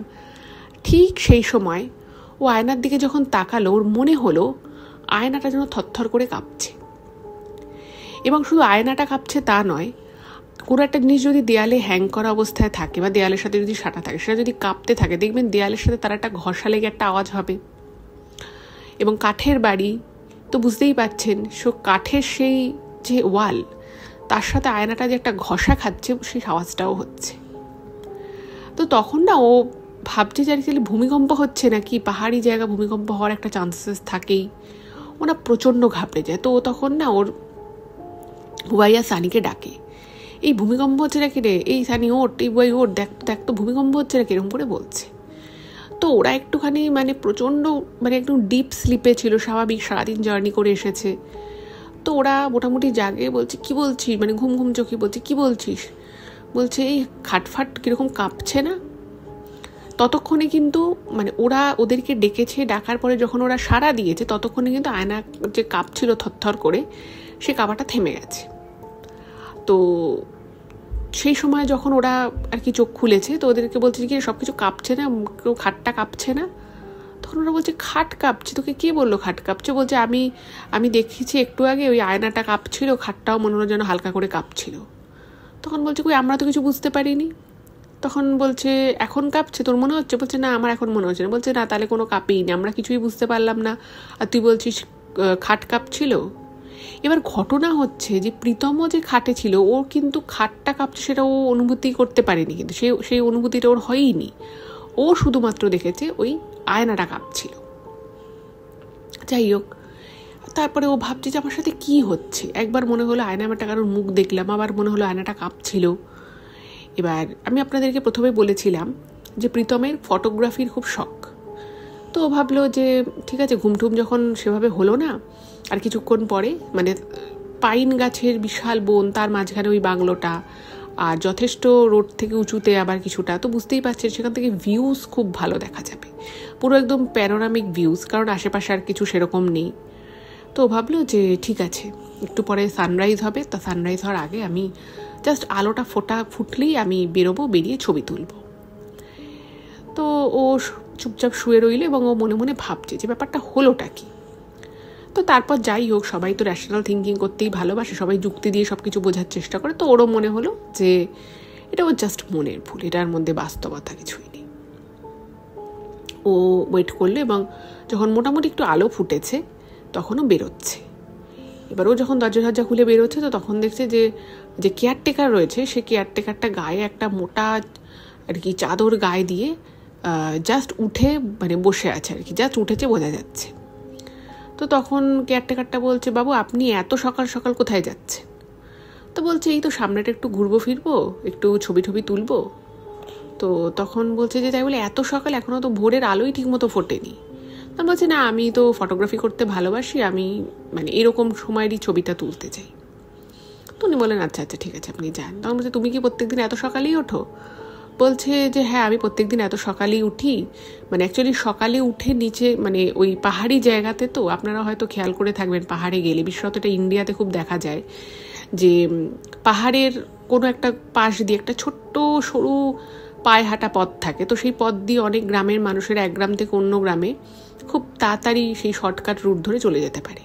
A: ঠিক সেই সময় ও আয়নার দিকে যখন তাকালো, ওর মনে হলো আয়নাটা যেন থরথর করে কাঁপছে। এবং শুধু আয়নাটা কাঁপছে তা নয়, কোনো একটা জিনিস যদি দেয়ালে হ্যাং করা অবস্থায় থাকে বা দেয়ালের সাথে যদি সাঁটা থাকে, সেটা যদি কাঁপতে থাকে, দেখবেন দেয়ালের সাথে তার একটা ঘষা লেগে একটা আওয়াজ হবে। এবং কাঠের বাড়ি তো বুঝতেই পাচ্ছেন, কাঠের সেই যে ওয়াল, তার সাথে আয়নাটা যে একটা ঘষা খাচ্ছে, সেই আওয়াজটাও হচ্ছে। তো তখন না ও ভাবছে যে অ্যাকচুয়ালি ভূমিকম্প হচ্ছে নাকি, পাহাড়ি জায়গা, ভূমিকম্প হওয়ার একটা চান্সেস থাকেই। ও না প্রচণ্ড ঘাবড়ে যায়। তো ও তখন না ওর বুবাইয়া সানিকে ডাকে, এই ভূমিকম্প হচ্ছে নাকি রে, এই সানি ওঠ, এই বুবাই ওঠ, দেখ তো ভূমিকম্প হচ্ছে নাকি, এরকম করে বলছে। তো ওরা একটুখানি মানে প্রচণ্ড মানে একদম ডিপ স্লিপে ছিল, স্বাভাবিক সারাদিন জার্নি করে এসেছে। তো ওরা মোটামুটি জাগে, বলছে কি বলছিস, মানে ঘুম ঘুম চোখে বলছে কি বলছিস, বলছে এই খাটফাট কীরকম কাঁপছে না। ততক্ষণে কিন্তু মানে ওরা ওদেরকে ডেকেছে, ডাকার পরে যখন ওরা সাড়া দিয়েছে, ততক্ষণে কিন্তু আয়না যে কাঁপছিল থরথর করে, সে কাঁপাটা থেমে গেছে। তো সেই সময় যখন ওরা আর কি চোখ খুলেছে, তো ওদেরকে বলছে কি সব কিছু কাঁপছে না, কেউ খাটটা কাঁপছে না। তখন ওরা বলছে খাট কাঁপছে, তোকে কে বললো খাট কাঁপছে? বলছে আমি দেখেছি একটু আগে ওই আয়নাটা কাঁপছিল, খাটটাও মনে হলো যেন হালকা করে কাঁপছিল। তখন বলছে কই, আমরা তো কিছু বুঝতে পারিনি। তখন বলছে এখন কাঁপছে, তোর মনে হচ্ছে? বলছে না, আমার এখন মনে হচ্ছে না। বলছে না, তাহলে কোনো কাঁপেই নি, আমরা কিছুই বুঝতে পারলাম না, আর তুই বলছিস খাট কাঁপছিল। এবার ঘটনা হচ্ছে যে প্রীতম যে খাটে ছিল, ওর কিন্তু খাটটা কাঁপছে সেটা ও অনুভূতি করতে পারেনি, কিন্তু সেই অনুভূতিটা ওর হয়ইনি। ও শুধুমাত্র দেখেছে ওই আয়নাটা কাঁপছিল। যাই হোক, তারপরে ও ভাবছে যে আমার সাথে কি হচ্ছে। একবার মনে হলো আয়নাটা কারোর মুখ দেখলাম, আবার মনে হলো আয়নাটা কাঁপছিল। এবার আমি আপনাদেরকে প্রথমে বলেছিলাম যে প্রীতমের ফটোগ্রাফির খুব শখ। তো ও ভাবলো যে ঠিক আছে, ঘুমটুম যখন সেভাবে হলো না, আর কিছুক্ষণ পরে মানে পাইন গাছের বিশাল বন, তার মাঝখানে ওই বাংলোটা, আর যথেষ্ট রোড থেকে উঁচুতে আবার কিছুটা, তো বুঝতেই পারছেন সেখান থেকে ভিউজ খুব ভালো দেখা যাবে, পুরো একদম প্যানোরামিক ভিউজ, কারণ আশেপাশে আর কিছু সেরকম নেই। তো ভাবলো যে ঠিক আছে, একটু পরে সানরাইজ হবে, তা সানরাইজ হওয়ার আগে আমি জাস্ট আলোটা ফুটলেই আমি বেরোবো, বেরিয়ে ছবি তুলব। তো ও চুপচাপ শুয়ে রইল এবং ও মনে মনে ভাবছে যে ব্যাপারটা হলোটা কি। তো তারপর যাই হোক, সবাই তো র্যাশনাল থিঙ্কিং করতেই ভালোবাসে, সবাই যুক্তি দিয়ে সব কিছু বোঝার চেষ্টা করে। তো ওরও মনে হলো যে এটা ওর জাস্ট মনের ভুল, এটার মধ্যে বাস্তবতা কিছুই নেই। ও ওয়েট করলো এবং যখন মোটামুটি একটু আলো ফুটেছে, তখনও বেরোচ্ছে। এবার ও যখন দরজা খুলে বেরোচ্ছে, তো তখন দেখছে যে কেয়ারটেকার রয়েছে, সে কেয়ারটেকারটা গায়ে একটা মোটা আর কি চাদর গায়ে দিয়ে জাস্ট উঠে মানে বসে আছে আর কি, জাস্ট উঠেছে বোঝা যাচ্ছে। তো তখন কেয়ারটেকারটা বলছে, বাবু আপনি এত সকাল সকাল কোথায় যাচ্ছেন? তো বলছে এই তো সামনেটা একটু ঘুরবো ফিরবো, একটু ছবি তুলবো। তো তখন বলছে যে তাই বলে এত সকাল, এখনও তো ভোরের আলোই ঠিক মতো ফোটেনি। তখন বলছে না, আমি তো ফটোগ্রাফি করতে ভালোবাসি, আমি মানে এরকম সময়েরই ছবিটা তুলতে চাই। তো উনি বলেন আচ্ছা আচ্ছা ঠিক আছে, আপনি যান। তখন বলছে তুমি কি প্রত্যেকদিন এত সকালেই ওঠো? বলছে যে হ্যাঁ, আমি প্রত্যেকদিন এত সকালেই উঠি, মানে অ্যাকচুয়ালি সকালে উঠে নিচে মানে ওই পাহাড়ি জায়গাতে, তো আপনারা হয়তো খেয়াল করে থাকবেন পাহাড়ে গেলে, বিশেষত এটা ইন্ডিয়াতে খুব দেখা যায় যে পাহাড়ের কোনো একটা পাশ দিয়ে একটা ছোট্ট সরু পায়ে হাঁটা পথ থাকে। তো সেই পথ দিয়ে অনেক গ্রামের মানুষের এক গ্রাম থেকে অন্য গ্রামে খুব তাড়াতাড়ি সেই শর্টকাট রুট ধরে চলে যেতে পারে।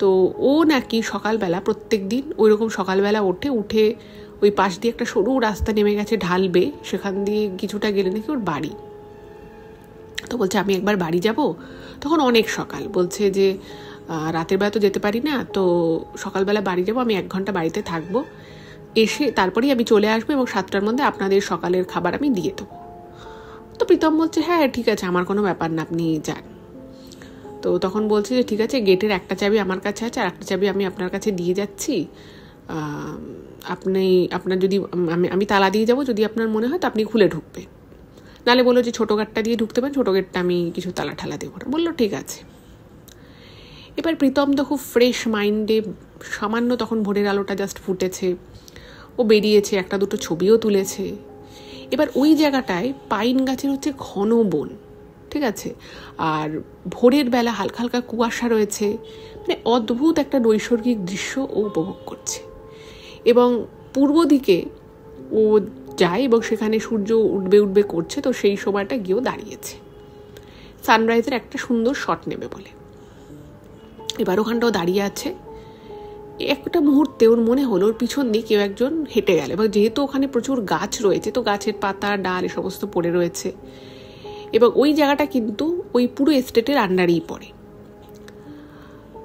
A: তো ও নাকি সকালবেলা প্রত্যেক দিন ওই রকম সকালবেলা উঠে ওই পাশ দিয়ে একটা সরু রাস্তা নেমে গেছে ঢালবে, সেখান দিয়ে কিছুটা গেলে নাকি ওর বাড়ি। তো বলছে আমি একবার বাড়ি যাব। তখন অনেক সকাল, বলছে যে রাতের বেলা তো যেতে পারি না, তো সকালবেলা বাড়ি যাব, আমি 1 ঘন্টা বাড়িতে থাকবো, এসে তারপরেই আমি চলে আসবো এবং 7টার মধ্যে আপনাদের সকালের খাবার আমি দিয়ে দেবো। তো প্রীতম বলছে হ্যাঁ ঠিক আছে, আমার কোনো ব্যাপার না, আপনি যান। তো তখন বলছে যে ঠিক আছে, গেটের একটা চাবি আমার কাছে আছে, আর একটা চাবি আমি আপনার কাছে দিয়ে যাচ্ছি, আপনার যদি আমি তালা দিয়ে যাব, যদি আপনার মনে হয় তো আপনি খুলে ঢুকবেন, নাহলে বললো যে ছোটো গেটটা দিয়ে ঢুকতে পারেন, ছোটো গেটটা আমি কিছু তালা ঠালা দেবো না। বললো ঠিক আছে। এবার প্রীতম তো খুব ফ্রেশ মাইন্ডে, সামান্য তখন ভোরের আলোটা জাস্ট ফুটেছে, ও বেরিয়েছে, একটা দুটো ছবিও তুলেছে। এবার ওই জায়গাটায় পাইন গাছের হচ্ছে ঘন বন, ঠিক আছে, আর ভোরের বেলা হালকা হালকা কুয়াশা রয়েছে, মানে অদ্ভুত একটা নৈসর্গিক দৃশ্য ও উপভোগ করছে। এবং পূর্ব দিকে ও যায় এবং সেখানে সূর্য উঠবে উঠবে করছে, তো সেই সময়টা গিয়েও দাঁড়িয়েছে সানরাইজের একটা সুন্দর শট নেবে বলে। এবার ওখানটাও দাঁড়িয়ে আছে। একটা মুহূর্তে ওর মনে হলো ওর পিছন দিয়ে কেউ একজন হেঁটে গেল, এবং যেহেতু ওখানে প্রচুর গাছ রয়েছে তো গাছের পাতা ডাল এ সমস্ত পড়ে রয়েছে, এবং ওই জায়গাটা কিন্তু ওই পুরো এস্টেটের আন্ডারেই পড়ে।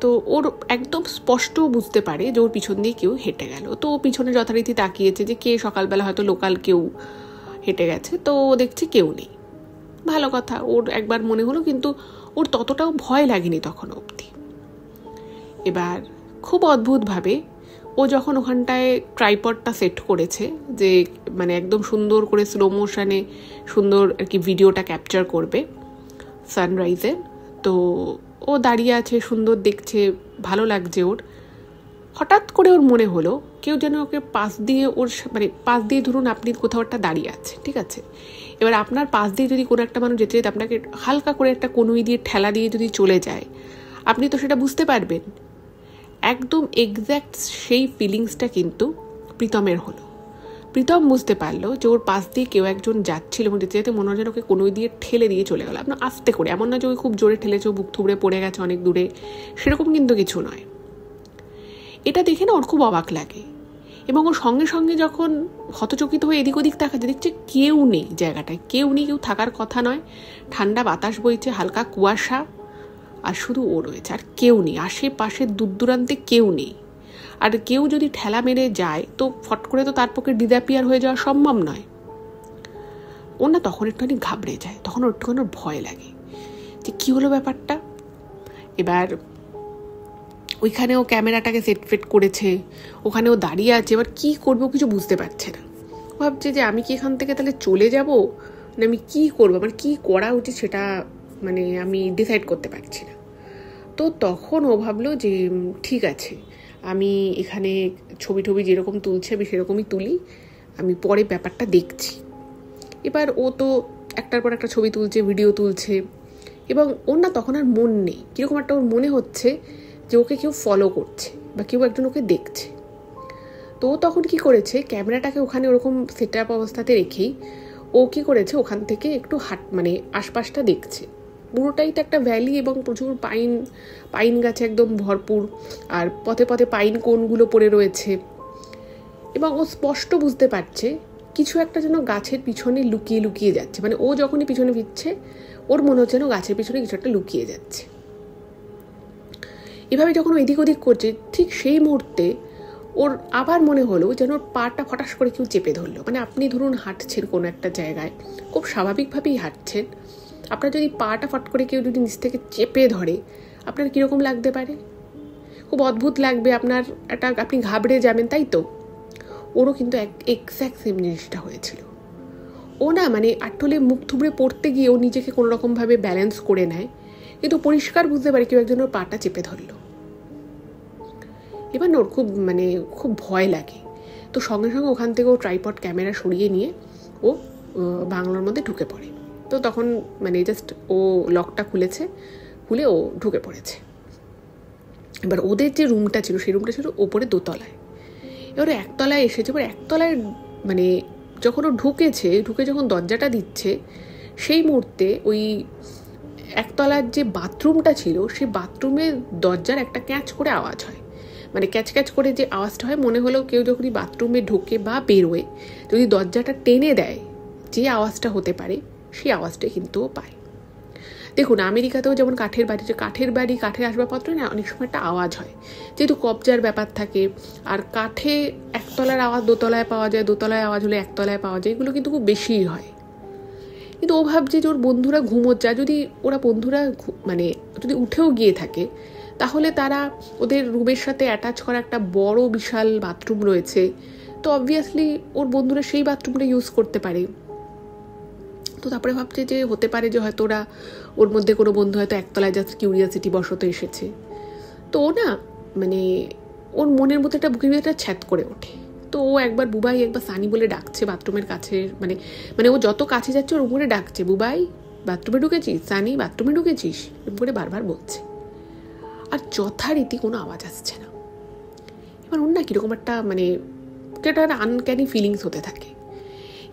A: তো ওর একদম স্পষ্ট বুঝতে পারে যে ওর পিছন দিয়ে কেউ হেঁটে গেল। তো ও পিছনে যথারীতি তাকিয়েছে যে কে সকালবেলা হয়তো লোকাল কেউ হেঁটে গেছে, তো ও দেখছে কেউ নেই, ভালো কথা। ওর একবার মনে হলো, কিন্তু ওর ততটাও ভয় লাগেনি তখন অবধি। এবার খুব অদ্ভুতভাবে ও যখন ওখানটায় ট্রাইপডটা সেট করেছে, যে মানে একদম সুন্দর করে স্লো মোশনে সুন্দর আর কি ভিডিওটা ক্যাপচার করবে সানরাইজের, তো ও দাঁড়িয়ে আছে, সুন্দর দেখছে, ভালো লাগছে ওর। হঠাৎ করে ওর মনে হলো কেউ যেন ওকে পাশ দিয়ে ওর মানে পাশ দিয়ে, ধরুন আপনি কোথাও একটা দাঁড়িয়ে আছে, ঠিক আছে, এবার আপনার পাশ দিয়ে যদি কোনো একটা মানুষ যেতে যেতে আপনাকে হালকা করে একটা কনুই দিয়ে ঠেলা দিয়ে যদি চলে যায়, আপনি তো সেটা বুঝতে পারবেন। একদম এক্স্যাক্ট সেই ফিলিংসটা কিন্তু প্রীতমের হলো। প্রীতম বুঝতে পারলো যে ওর পাশ দিয়ে কেউ একজন যাচ্ছিল এবং যেতে যেতে মনে হয় যেন ওকে কনুই দিয়ে ঠেলে দিয়ে চলে গেল। আপনার আস্তে করে, এমন না যে ওই খুব জোরে ঠেলেছে, বুক থুবড়ে পড়ে গেছে অনেক দূরে, সেরকম কিন্তু কিছু নয়। এটা দেখে না ওর খুব অবাক লাগে, এবং ওর সঙ্গে সঙ্গে যখন হতচকিত হয়ে এদিক ওদিক তাকাচ্ছে, দেখছে কেউ নেই জায়গাটায়, কেউ নেই, কেউ থাকার কথা নয়। ঠান্ডা বাতাস বইছে, হালকা কুয়াশা, আর শুধু ও রয়েছে, আর কেউ নেই আশেপাশে, দূর দূরান্তে কেউ নেই। আর কেউ যদি ঠেলা মেরে যায় তো ফট করে তো তার পক্ষে ডিসঅ্যাপিয়ার হয়ে যাওয়া সম্ভব নয়। ও না তখন একটুখানি ঘাবড়ে যায়, তখন ওর একটুখানি ভয় লাগে যে কী হলো ব্যাপারটা। এবার ওইখানে ও ক্যামেরাটাকে সেট ফেট করেছে, ওখানে ও দাঁড়িয়ে আছে, এবার কী করবো কিছু বুঝতে পারছে না। ভাবছে যে আমি কি এখান থেকে তাহলে চলে যাব, না আমি কী করবো, আমার কী করা উচিত সেটা মানে আমি ডিসাইড করতে পারছি না। তো তখন ও ভাবলো যে ঠিক আছে, আমি এখানে ছবি টবি যেরকম তুলছে আমি সেরকমই তুলি, আমি পরে ব্যাপারটা দেখছি। এবার ও তো একটার পর একটা ছবি তুলছে, ভিডিও তুলছে, এবং ওর না তখন আর মন নেই, কীরকম একটা ওর মনে হচ্ছে যে ওকে কেউ ফলো করছে বা কেউ একজন ওকে দেখছে। তো ও তখন কি করেছে, ক্যামেরাটাকে ওখানে ওরকম সেট আপ অবস্থাতে রেখেই ও কি করেছে, ওখান থেকে একটু মানে আশপাশটা দেখছে। পুরোটাই তো একটা ভ্যালি এবং প্রচুর পাইন গাছে একদম ভরপুর, আর পথে পথে পাইন কোনগুলো পড়ে রয়েছে, এবং ও স্পষ্ট বুঝতে পারছে কিছু একটা যেন গাছের পিছনে লুকিয়ে লুকিয়ে যাচ্ছে। মানে ও যখনই পিছনে ফিরছে ওর মনে হচ্ছে যেন গাছের পিছনে কিছু একটা লুকিয়ে যাচ্ছে। এভাবে যখন ও এদিক ওদিক করছে, ঠিক সেই মুহূর্তে ওর আবার মনে হলো যেন ওর পাটা ফটাস করে কেউ চেপে ধরলো। মানে আপনি ধরুন হাঁটছেন কোনো একটা জায়গায়, খুব স্বাভাবিকভাবেই হাঁটছেন, আপনার যদি পাটা ফট করে কেউ যদি নিচ থেকে চেপে ধরে, আপনার কীরকম লাগতে পারে? খুব অদ্ভুত লাগবে, আপনার একটা আপনি ঘাবড়ে যাবেন, তাই তো? ওরও কিন্তু এক্স্যাক্ট সেম জিনিসটা হয়েছিল। ও না মানে আট্টলে মুখ থুবড়ে পড়তে গিয়ে ও নিজেকে কোনোরকমভাবে ব্যালেন্স করে নেয়, কিন্তু পরিষ্কার বুঝতে পারে কেউ একজন ওর পাটা চেপে ধরলো। এবার ওর খুব ভয় লাগে। তো সঙ্গে সঙ্গে ওখান থেকে ও ট্রাইপড ক্যামেরা সরিয়ে নিয়ে ও বাংলোর মধ্যে ঢুকে পড়ে। তো তখন মানে জাস্ট ও লকটা খুলে ও ঢুকে পড়েছে। এবার ওদের যে রুমটা ছিল সেই রুমটা ছিল ওপরে দোতলায়। এবার একতলায় এসেছে, এবার একতলায় মানে যখন ও ঢুকে যখন দরজাটা দিচ্ছে, সেই মুহূর্তে ওই একতলার যে বাথরুমটা ছিল সেই বাথরুমের দরজার একটা ক্যাচ করে আওয়াজ হয়। মানে ক্যাচ ক্যাচ করে যে আওয়াজটা হয়, মনে হলো কেউ যখনই বাথরুমে ঢোকে বা বেরোয় যদি দরজাটা টেনে দেয় যে আওয়াজটা হতে পারে, সেই আওয়াজটাই কিন্তু ও পায়। দেখুন আমেরিকাতেও যেমন কাঠের কাঠের আসবাবপত্র না অনেক সময় একটা আওয়াজ হয়, যেহেতু কবজার ব্যাপার থাকে। আর কাঠে একতলার আওয়াজ দোতলায় পাওয়া যায়, দোতলায় আওয়াজ হলে একতলায় পাওয়া যায়, এগুলো কিন্তু খুব বেশিই হয়। কিন্তু ও ভাবছে যে ওর বন্ধুরা ঘুমোচ্ছে, যদি ওরা বন্ধুরা মানে যদি উঠেও গিয়ে থাকে তাহলে তারা ওদের রুমের সাথে অ্যাটাচ করা একটা বড় বিশাল বাথরুম রয়েছে, তো অবভিয়াসলি ওর বন্ধুরা সেই বাথরুমটা ইউজ করতে পারে। তো তারপরে ভাবছে যে হতে পারে যে হয়তো ওর মধ্যে কোনো বন্ধু হয়তো একতলায় জাস্ট কিউরিয়াসিটি বশত এসেছে। তো ও না মানে ওর মনের মধ্যে একটা বুকের ভিতরে ছ্যাদ করে ওঠে। তো ও একবার বুবাই একবার সানি বলে ডাকছে বাথরুমের কাছে, মানে ও যত কাছে যাচ্ছে ওর উপরে ডাকছে বুবাই বাথরুমে ঢুকেছিস, সানি বাথরুমে ঢুকেছিস, এরকম করে বারবার বলছে। আর যথারীতি কোনো আওয়াজ আসছে না। এবার ওর না কীরকম একটা মানে যেটা একটা আনক্যানি ফিলিংস হতে থাকে।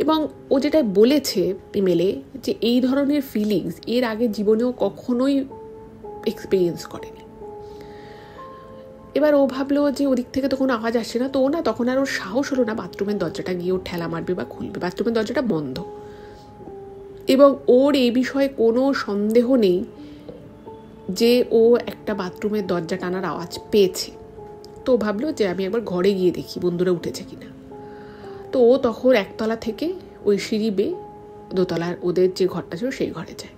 A: এবং ও যেটা বলেছে ইমেলে যে এই ধরনের ফিলিংস এর আগে জীবনেও কখনোই এক্সপিরিয়েন্স করেনি। এবার ও ভাবলো যে ওদিক থেকে তো কোনো আওয়াজ আসছে না, তো ও না তখন আর ওর সাহস হলো না বাথরুমের দরজাটা গিয়ে ও ঠেলা মারবে বা খুলবে। বাথরুমের দরজাটা বন্ধ এবং ওর এই বিষয়ে কোনো সন্দেহ নেই যে ও একটা বাথরুমের দরজা টানার আওয়াজ পেয়েছে। তো ভাবলো যে আমি একবার ঘরে গিয়ে দেখি বন্ধুরা উঠেছে কিনা। তো ও তখন একতলা থেকে ওই সিঁড়ি বেয়ে দোতলার ওদের যে ঘরটা ছিল সেই ঘরে যায়।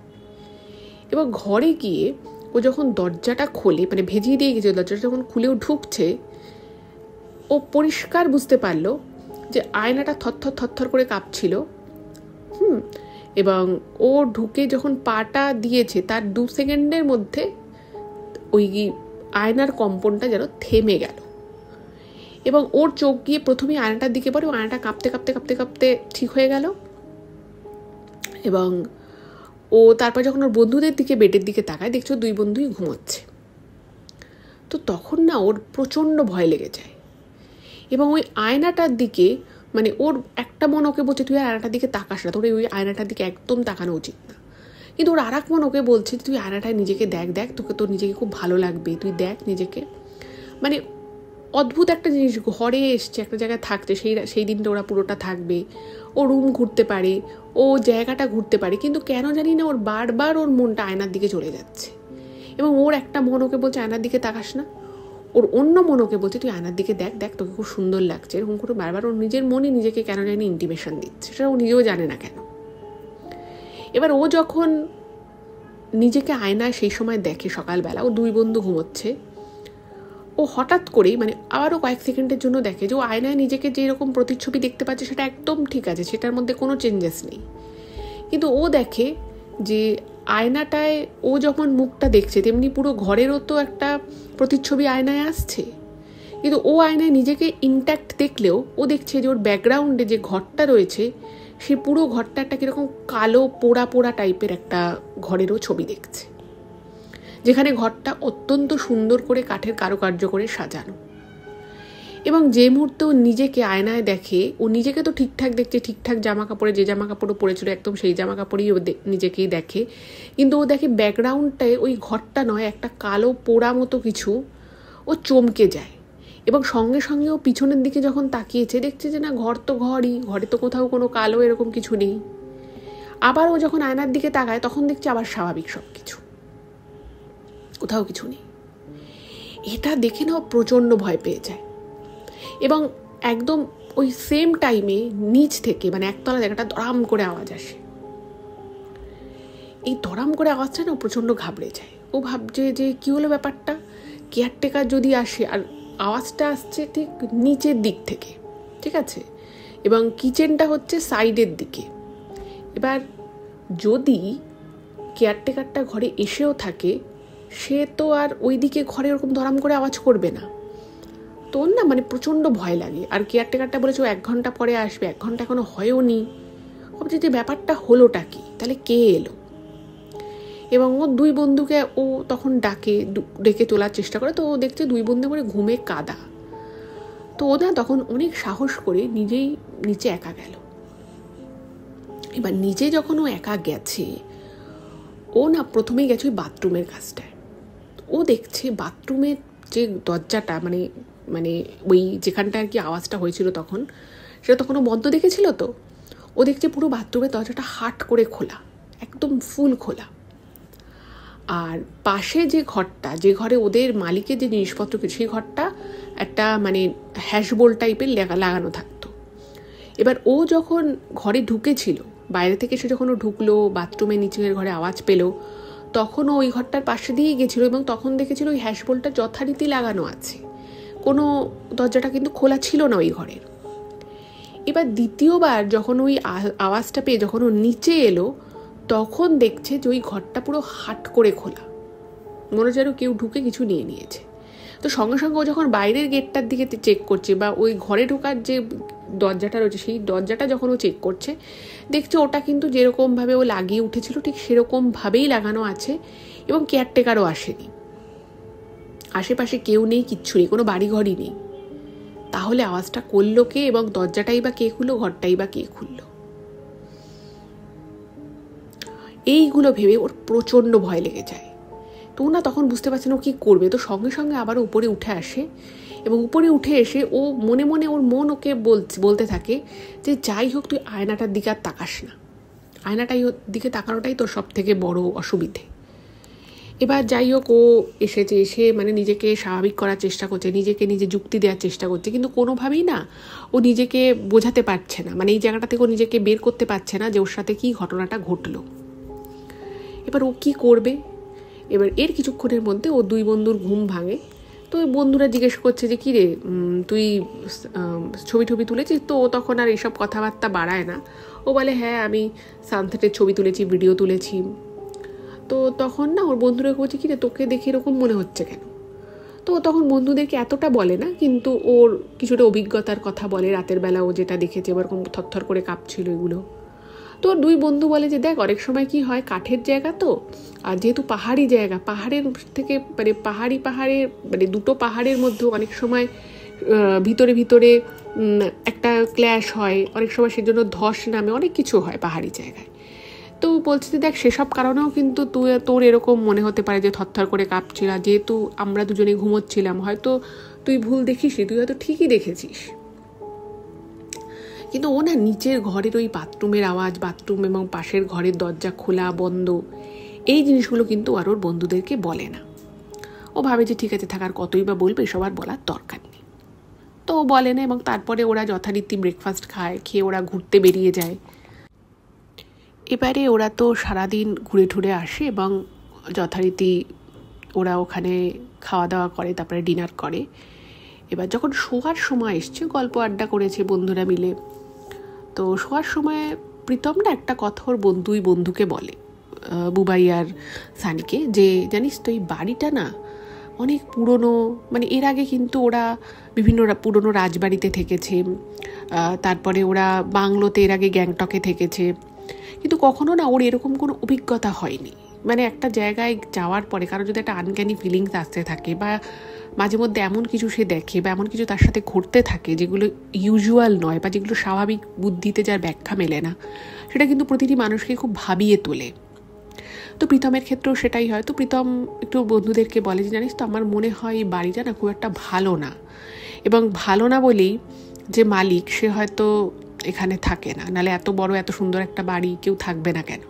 A: এবং ঘরে গিয়ে ও যখন দরজাটা খোলে, মানে ভেজিয়ে দিয়ে গেছে, দরজাটা যখন খুলেও ঢুকছে, ও পরিষ্কার বুঝতে পারলো যে আয়নাটা থরথর থরথর করে কাঁপছিল। এবং ও ঢুকে যখন পাটা দিয়েছে তার 2 সেকেন্ডের মধ্যে ওই আয়নার কম্পনটা যেন থেমে গেল। এবং ওর চোখ গিয়ে প্রথমে আয়নাটার দিকে পড়ে, আয়নাটা কাঁপতে কাঁপতে কাঁপতে কাঁপতে ঠিক হয়ে গেল। এবং ও তারপর যখন ওর বন্ধুদের দিকে বেডের দিকে তাকায়, দেখছো 2 বন্ধুই ঘুমোচ্ছে। তো তখন না ওর প্রচণ্ড ভয় লেগে যায়। এবং ওই আয়নাটার দিকে মানে ওর একটা মন ওকে বলছে তুই আর আয়নাটার দিকে তাকাস না, তোর ওই আয়নাটার দিকে একদম তাকানো উচিত না। কিন্তু ওর আর এক মন ওকে বলছে তুই আয়নাটায় নিজেকে দেখ, তোকে তোর নিজেকে খুব ভালো লাগবে, তুই দেখ নিজেকে। মানে অদ্ভুত একটা জিনিস, ঘরে এসছে, একটা জায়গায় থাকছে, সেই দিনটা ওরা পুরোটা থাকবে, ও রুম ঘুরতে পারে, ও জায়গাটা ঘুরতে পারে, কিন্তু কেন জানি না ওর বারবার ওর মনটা আয়নার দিকে চলে যাচ্ছে। এবং ওর একটা মন ওকে বলছে আয়নার দিকে তাকাস না, ওর অন্য মন ওকে বলছে তুই আয়নার দিকে দেখ তোকে খুব সুন্দর লাগছে। এরকম করে বারবার ওর নিজের মনই নিজেকে কেন জানি ইন্টিমেশন দিচ্ছে, সেটা ও নিজেও জানে না কেন। এবার ও যখন নিজেকে আয়নায় সেই সময় দেখে সকালবেলা, ও 2 বন্ধু ঘুমোচ্ছে, ও হঠাৎ করেই মানে আবারও কয়েক সেকেন্ডের জন্য দেখে যে ও আয়নায় নিজেকে যেরকম প্রতিচ্ছবি দেখতে পাচ্ছে সেটা একদম ঠিক আছে, সেটার মধ্যে কোনো চেঞ্জেস নেই। কিন্তু ও দেখে যে আয়নাটায় ও যখন মুখটা দেখছে তেমনি পুরো ঘরেরও তো একটা প্রতিচ্ছবি আয়নায় আসছে। কিন্তু ও আয়নায় নিজেকে ইনট্যাক্ট দেখলেও ও দেখছে যে ওর ব্যাকগ্রাউন্ডে যে ঘরটা রয়েছে সে পুরো ঘরটা একটা কীরকম কালো পোড়া পোড়া টাইপের একটা ঘরেরও ছবি দেখছে, যেখানে ঘরটা অত্যন্ত সুন্দর করে কাঠের কারুকার্য করে সাজানো। এবং যে মুহূর্তে ও নিজেকে আয়নায় দেখে, ও নিজেকে তো ঠিকঠাক দেখছে, ঠিকঠাক জামা কাপড়ে যে জামা কাপড়ও পরেছিল একদম সেই জামা কাপড়েই ও নিজেকেই দেখে, কিন্তু ও দেখে ব্যাকগ্রাউন্ডটায় ওই ঘরটা নয়, একটা কালো পোড়া মতো কিছু। ও চমকে যায় এবং সঙ্গে সঙ্গে ও পিছনের দিকে যখন তাকিয়েছে দেখছে যে না, ঘর তো ঘরই, ঘরে তো কোথাও কোনো কালো এরকম কিছু নেই। আবার ও যখন আয়নার দিকে তাকায় তখন দেখছে আবার স্বাভাবিক সব কিছু, কোথাও কিছু নেই। এটা দেখে না প্রচণ্ড ভয় পেয়ে যায়। এবং একদম ওই সেম টাইমে নিচ থেকে মানে একতলা জায়গাটা ধরাম করে আওয়াজ আসে। এই ধরাম করে আওয়াজটা না প্রচণ্ড ঘাবড়ে যায়। ও ভাবছে যে কী হলো ব্যাপারটা, কেয়ারটেকার যদি আসে। আর আওয়াজটা আসছে ঠিক নিচের দিক থেকে, ঠিক আছে, এবং কিচেনটা হচ্ছে সাইডের দিকে। এবার যদি কেয়ারটেকারটা ঘরে এসেও থাকে সে তো আর ওই দিকে ঘরে ওরকম ধরাম করে আওয়াজ করবে না। তো না মানে প্রচণ্ড ভয় লাগে। আর কেয়ারটেকারটা বলেছে ও 1 ঘন্টা পরে আসবে, 1 ঘন্টা এখনো হয়ও নি। ভাবছে যে ব্যাপারটা হলোটা কি, তাহলে কে এলো। এবং ও 2 বন্ধুকে ও তখন ডেকে তোলার চেষ্টা করে। তো ও দেখছে 2 বন্ধু করে ঘুমে কাদা। তো ও না তখন অনেক সাহস করে নিজেই নিচে একা গেল। এবার নিজে যখন ও একা গেছে, ও না প্রথমেই গেছে ওই বাথরুমের কাজটায়। ও দেখছে বাথরুমের যে দরজাটা মানে মানে ওই যেখানটা আর কি আওয়াজটা হয়েছিল তখন, সেটা তখন ও বন্ধ দেখেছিল। তো ও দেখছে পুরো বাথরুমের দরজাটা হাট করে খোলা, একদম ফুল খোলা। আর পাশে যে ঘরটা, যে ঘরে ওদের মালিকের যে জিনিসপত্র কিছু, সেই ঘরটা একটা মানে হ্যাশবোল টাইপের লাগানো থাকতো। এবার ও যখন ঘরে ঢুকেছিল, বাইরে থেকে সে যখন ও ঢুকলো বাথরুমের নিচের ঘরে আওয়াজ পেল, তখন ও ওই ঘরটার পাশে দিয়ে গেছিলো এবং তখন দেখেছিল ওই হ্যাশবোলটা যথারীতি লাগানো আছে, কোনো দরজাটা কিন্তু খোলা ছিল না ওই ঘরের। এবার দ্বিতীয়বার যখন ওই আওয়াজটা পেয়ে যখন ও নিচে এলো, তখন দেখছে যে ওই ঘরটা পুরো হাট করে খোলা, মনে হচ্ছে আরও কেউ ঢুকে কিছু নিয়ে নিয়েছে। তো সঙ্গে সঙ্গে ও যখন বাইরের গেটটার দিকে চেক করছে বা ওই ঘরে ঢোকার যে দরজাটা রয়েছে, সেই দরজাটা যখন ও চেক করছে দেখছে ওটা কিন্তু যেরকমভাবে ও লাগিয়ে উঠেছিল ঠিক সেরকমভাবেই লাগানো আছে এবং কেয়ারটেকারও আসেনি, আশেপাশে কেউ নেই, কিচ্ছু নেই, কোনো বাড়িঘরই নেই। তাহলে আওয়াজটা করলো কে এবং দরজাটাই বা কে খুললো, ঘরটাই বা কে খুললো? এইগুলো ভেবে ওর প্রচণ্ড ভয় লেগে যায়। তো না তখন বুঝতে পারছে না ও কী করবে। তো সঙ্গে সঙ্গে আবার উপরে উঠে আসে এবং উপরে উঠে এসে ও মনে মনে ওর মন ওকে বলতে থাকে যে যাই হোক তুই আয়নাটার দিকে আর তাকাস না, আয়নাটাই দিকে তাকানোটাই তোর সব থেকে বড় অসুবিধে। এবার যাই হোক ও এসেছে, এসে মানে নিজেকে স্বাভাবিক করার চেষ্টা করছে, নিজেকে নিজে যুক্তি দেওয়ার চেষ্টা করছে, কিন্তু কোনোভাবেই না ও নিজেকে বোঝাতে পারছে না, মানে এই জায়গাটা থেকে ও নিজেকে বের করতে পারছে না যে ওর সাথে কী ঘটনাটা ঘটলো। এবার ও কী করবে? এবার এর কিছুক্ষণের মধ্যে ও দুই বন্ধুর ঘুম ভাঙে। তো ওই বন্ধুরা জিজ্ঞেস করছে যে কী রে তুই ছবি তুলেছিস? তো ও তখন আর এসব কথাবার্তা বাড়ায় না, ও বলে হ্যাঁ আমি সানসেটের ছবি তুলেছি, ভিডিও তুলেছি। তো তখন না ওর বন্ধুরা বলছে কী রে তোকে দেখে এরকম মনে হচ্ছে কেন? তো ও তখন বন্ধুদেরকে এতটা বলে না, কিন্তু ওর কিছুটা অভিজ্ঞতার কথা বলে, রাতের বেলা ও যেটা দেখেছে এরকম থরথর করে কাঁপছিল এগুলো। তো ওর দুই বন্ধু বলে যে দেখ অনেক সময় কি হয়, কাঠের জায়গা তো, আর যেহেতু পাহাড়ি জায়গা, পাহাড়ের থেকে মানে পাহাড়ের মানে দুটো পাহাড়ের মধ্যে অনেক সময় ভিতরে ভিতরে একটা ক্ল্যাশ হয়, অনেক সময় সেজন্য ধস নামে, অনেক কিছু হয় পাহাড়ি জায়গায়। তো বলছি যে দেখ সেসব কারণেও কিন্তু তোর এরকম মনে হতে পারে যে থরথর করে কাঁপছিল, যেহেতু আমরা দুজনে ঘুমোচ্ছিলাম, হয়তো তুই ভুল দেখিসনি, তুই হয়তো ঠিকই দেখেছিস। কিন্তু ও না নিচের ঘরের ওই বাথরুমের আওয়াজ, বাথরুম এবং পাশের ঘরের দরজা খোলা বন্ধ, এই জিনিসগুলো কিন্তু আর ওর বন্ধুদেরকে বলে না। ও ভাবে যে ঠিক আছে থাকার কতই বা বলবে, সবার বলার দরকার নেই। তো ও বলে না এবং তারপরে ওরা যথারীতি ব্রেকফাস্ট খায়, খেয়ে ওরা ঘুরতে বেরিয়ে যায়। এবারে ওরা তো সারাদিন ঘুরে ঠুরে আসে এবং যথারীতি ওরা ওখানে খাওয়া দাওয়া করে, তারপরে ডিনার করে। এবার যখন শোয়ার সময় এসছে, গল্প আড্ডা করেছে বন্ধুরা মিলে, তো শোয়ার সময় প্রীতম না একটা কথা ওর দুই বন্ধুকে বলে, বুবাই আর সানিকে, যে জানিস তো এই বাড়িটা না অনেক পুরনো, মানে এর আগে কিন্তু ওরা বিভিন্ন পুরনো রাজবাড়িতে থেকেছে, তারপরে ওরা বাংলোতে এর আগে গ্যাংটকে থেকেছে, কিন্তু কখনো না ওর এরকম কোনো অভিজ্ঞতা হয়নি। মানে একটা জায়গায় যাওয়ার পরে কারো যদি একটা আনক্যানি ফিলিংস আসতে থাকে বা মাঝে মধ্যে এমন কিছু সে দেখে বা এমন কিছু তার সাথে ঘটতে থাকে যেগুলো ইউজুয়াল নয় বা যেগুলো স্বাভাবিক বুদ্ধিতে যার ব্যাখ্যা মেলে না, সেটা কিন্তু প্রতিটি মানুষকে খুব ভাবিয়ে তোলে। তো প্রীতমের ক্ষেত্রেও সেটাই হয়। তো প্রীতম একটু বন্ধুদেরকে বলে যে জানিস তো আমার মনে হয় এই বাড়িটা না খুব একটা ভালো না, এবং ভালো না বলেই যে মালিক সে হয়তো এখানে থাকে না, নাহলে এত বড় এত সুন্দর একটা বাড়ি কেউ থাকবে না কেন?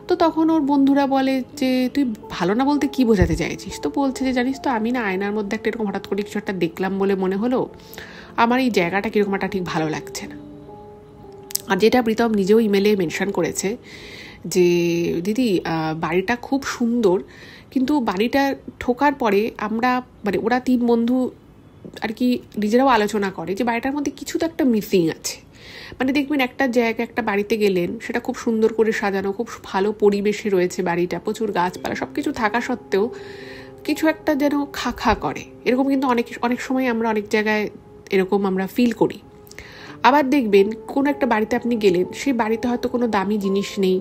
A: তো তখন ওর বন্ধুরা বলে যে তুই ভালো না বলতে কি বোঝাতে চাইছিস? তো বলছে যে জানিস তো আমি না আয়নার মধ্যে একটা এরকম হঠাৎ করে কিছু একটা দেখলাম বলে মনে হলো আমার এই জায়গাটা কীরকম একটা ঠিক ভালো লাগছে না। আর যেটা প্রীতম নিজেও ইমেলে মেনশন করেছে যে দিদি বাড়িটা খুব সুন্দর, কিন্তু বাড়িটা ঠোকার পরে আমরা মানে ওরা তিন বন্ধু আর কি নিজেরাও আলোচনা করে যে বাড়িটার মধ্যে কিছু তো একটা মিসিং আছে। মানে দেখবেন একটা জায়গা একটা বাড়িতে গেলেন, সেটা খুব সুন্দর করে সাজানো, খুব ভালো পরিবেশে রয়েছে বাড়িটা, প্রচুর গাছপালা সব কিছু থাকা সত্ত্বেও কিছু একটা যেন খা খা করে, এরকম কিন্তু অনেক সময় আমরা অনেক জায়গায় এরকম আমরা ফিল করি। আবার দেখবেন কোনো একটা বাড়িতে আপনি গেলেন, সেই বাড়িতে হয়তো কোনো দামি জিনিস নেই,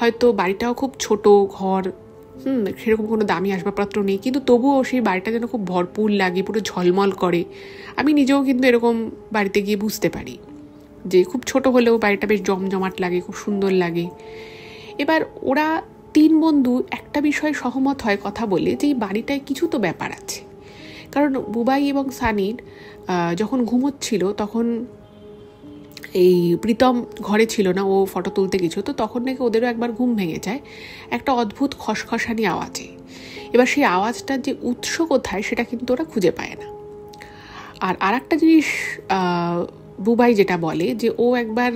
A: হয়তো বাড়িটাও খুব ছোট ঘর, সেরকম কোনো দামি আসবাবপত্র নেই, কিন্তু তবুও সেই বাড়িটা যেন খুব ভরপুর লাগে, পুরো ঝলমল করে। আমি নিজেও কিন্তু এরকম বাড়িতে গিয়ে বুঝতে পারি যে খুব ছোট হলেও বাড়িটা বেশ জমজমাট লাগে, খুব সুন্দর লাগে। এবার ওরা তিন বন্ধু একটা বিষয়ে সহমত হয় কথা বলে যে এই বাড়িটায় কিছু তো ব্যাপার আছে। কারণ বুবাই এবং সানির যখন ঘুমোচ্ছিল তখন এই প্রীতম ঘরে ছিল না, ও ফটো তুলতে গেছিল, তো তখন নাকি ওদেরও একবার ঘুম ভেঙে যায় একটা অদ্ভুত খসখসানি আওয়াজে। এবার সেই আওয়াজটার যে উৎস কোথায় সেটা কিন্তু ওরা খুঁজে পায় না। আর একটা জিনিস বুবাই যেটা বলে যে ও একবার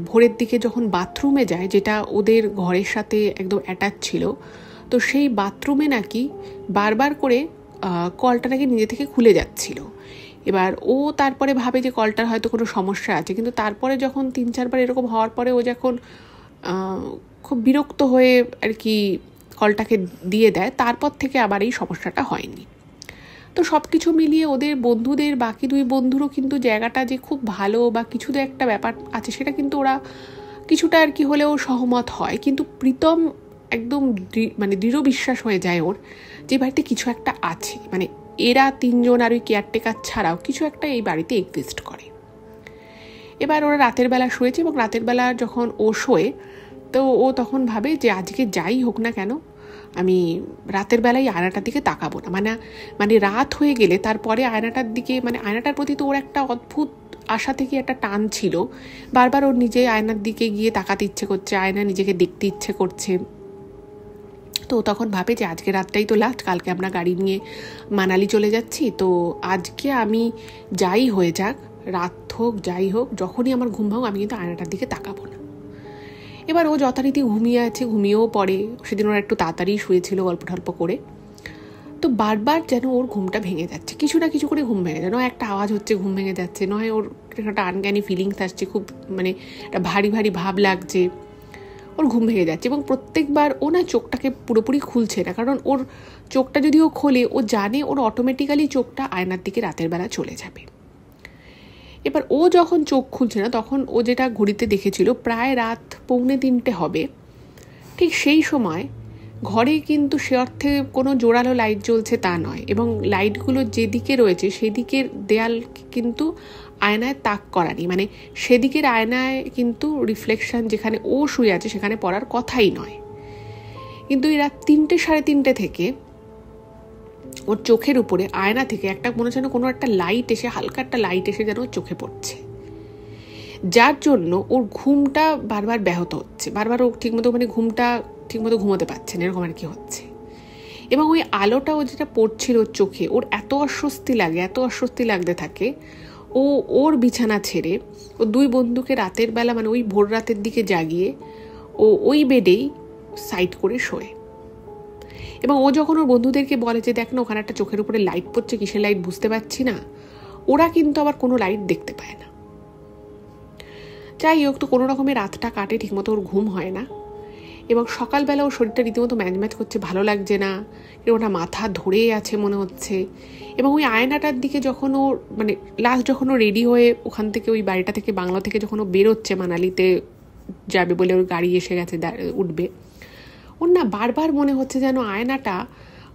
A: ভোরের দিকে যখন বাথরুমে যায়, যেটা ওদের ঘরের সাথে একদম অ্যাটাচ ছিল, তো সেই বাথরুমে নাকি বারবার করে কলটা নাকি নিজে থেকে খুলে যাচ্ছিল। এবার ও তারপরে ভাবে যে কলটার হয়তো কোনো সমস্যা আছে, কিন্তু তারপরে যখন 3-4বার এরকম হওয়ার পরে ও যখন খুব বিরক্ত হয়ে আর কি কলটাকে দিয়ে দেয়, তারপর থেকে আবার এই সমস্যাটা হয়নি। তো সব কিছু মিলিয়ে ওদের বন্ধুদের বাকি দুই বন্ধুরও কিন্তু জায়গাটা যে খুব ভালো বা কিছু তো একটা ব্যাপার আছে সেটা কিন্তু ওরা কিছুটা আর কি হলেও সহমত হয়। কিন্তু প্রীতম একদম মানে দৃঢ় বিশ্বাস হয়ে যায় ওর যে বাড়িতে কিছু একটা আছে, মানে এরা তিনজন আর ওই কেয়ারটেকার ছাড়াও কিছু একটা এই বাড়িতে এক্সিস্ট করে। এবার ওরা রাতের বেলা শুয়েছে এবং রাতের বেলা যখন ও শোয় তো ও তখন ভাবে যে আজকে যাই হোক না কেন আমি রাতের বেলায় আয়নাটার দিকে তাকাবো না। মানে রাত হয়ে গেলে তারপরে আয়নাটার দিকে, মানে আয়নাটার প্রতি তো ওর একটা অদ্ভুত আশা থেকে একটা টান ছিল, বারবার ওর নিজে আয়নার দিকে গিয়ে তাকাতে ইচ্ছে করছে, আয়না নিজেকে দেখতে ইচ্ছে করছে। তো তখন ভাবে যে আজকে রাতটাই তো লাস্ট, কালকে আমরা গাড়ি নিয়ে মানালি চলে যাচ্ছি, তো আজকে আমি যাই হয়ে যাক, রাত হোক যাই হোক, যখনই আমার ঘুম ভাঙো আমি কিন্তু আয়নাটার দিকে তাকাবো না। এবার ও যথারীতি ঘুমিয়ে আছে, ঘুমিয়েও পড়ে। সেদিন ওরা একটু তাড়াতাড়ি শুয়েছিল গল্প টল্প করে। তো বারবার যেন ওর ঘুমটা ভেঙে যাচ্ছে, কিছু না কিছু করে ঘুম ভেঙে যায়, নয় একটা আওয়াজ হচ্ছে ঘুম ভেঙে যাচ্ছে, নয় ওর একটা আনজ্ঞানী ফিলিংস আসছে, খুব মানে একটা ভারী ভারী ভাব লাগছে, ওর ঘুম ভেঙে যাচ্ছে। এবং প্রত্যেকবার ও না চোখটাকে পুরোপুরি খুলছে না, কারণ ওর চোখটা যদি ও খোলে ও জানে ওর অটোমেটিক্যালি চোখটা আয়নার দিকে রাতের বেলা চলে যাবে। এবার ও যখন চোখ খুলছে না তখন ও যেটা ঘড়িতে দেখেছিল প্রায় রাত 2:45 হবে, ঠিক সেই সময় ঘরে কিন্তু সে অর্থে কোনো জোরালো লাইট জ্বলছে তা নয়, এবং লাইটগুলো যেদিকে রয়েছে সেদিকের দেয়াল কিন্তু আয়নায় তাক করা নেই, মানে সেদিকের আয়নায় কিন্তু রিফ্লেকশন যেখানে ও শুয়ে আছে সেখানে পড়ার কথাই নয়। কিন্তু এই রাত 3টে 3:30 থেকে ওর চোখের উপরে আয়না থেকে একটা মনে হচ্ছে কোনো একটা লাইট এসে, হালকা একটা লাইট এসে যেন ওর চোখে পড়ছে, যার জন্য ওর ঘুমটা বারবার ব্যাহত হচ্ছে, বারবার ও ঠিকমতো মানে ঘুমটা ঠিকমতো ঘুমোতে পারছে না, এরকম আর কি হচ্ছে। এবং ওই আলোটা ও যেটা পড়ছিল ওর চোখে, ওর এত অস্বস্তি লাগতে থাকে, ও ওর বিছানা ছেড়ে ও দুই বন্ধুকে রাতের বেলা মানে ওই ভোর রাতের দিকে জাগিয়ে ও ওই বেডেই সাইড করে শোয়। এবং ও যখন ওর বন্ধুদেরকে বলে যে দেখ না ওখানে একটা চোখের উপরে লাইট পড়ছে, কিসের লাইট বুঝতে পারছি না, ওরা কিন্তু আবার কোনো লাইট দেখতে পায় না। যাই হোক, তো কোনো রকমের রাতটা কাটে, ঠিকমতো ওর ঘুম হয় না। এবং সকালবেলা ওর শরীরটা রীতিমতো ম্যাচ করছে, ভালো লাগছে না, এরকম ওটা মাথা ধরে আছে মনে হচ্ছে। এবং ওই আয়নাটার দিকে যখন ও মানে লাস্ট যখন ও রেডি হয়ে ওখান থেকে ওই বাড়িটা থেকে বাংলা থেকে যখন ও বেরোচ্ছে মানালিতে যাবে বলে, ওর গাড়ি এসে গেছে উঠবে, ওর না বারবার মনে হচ্ছে যেন আয়নাটা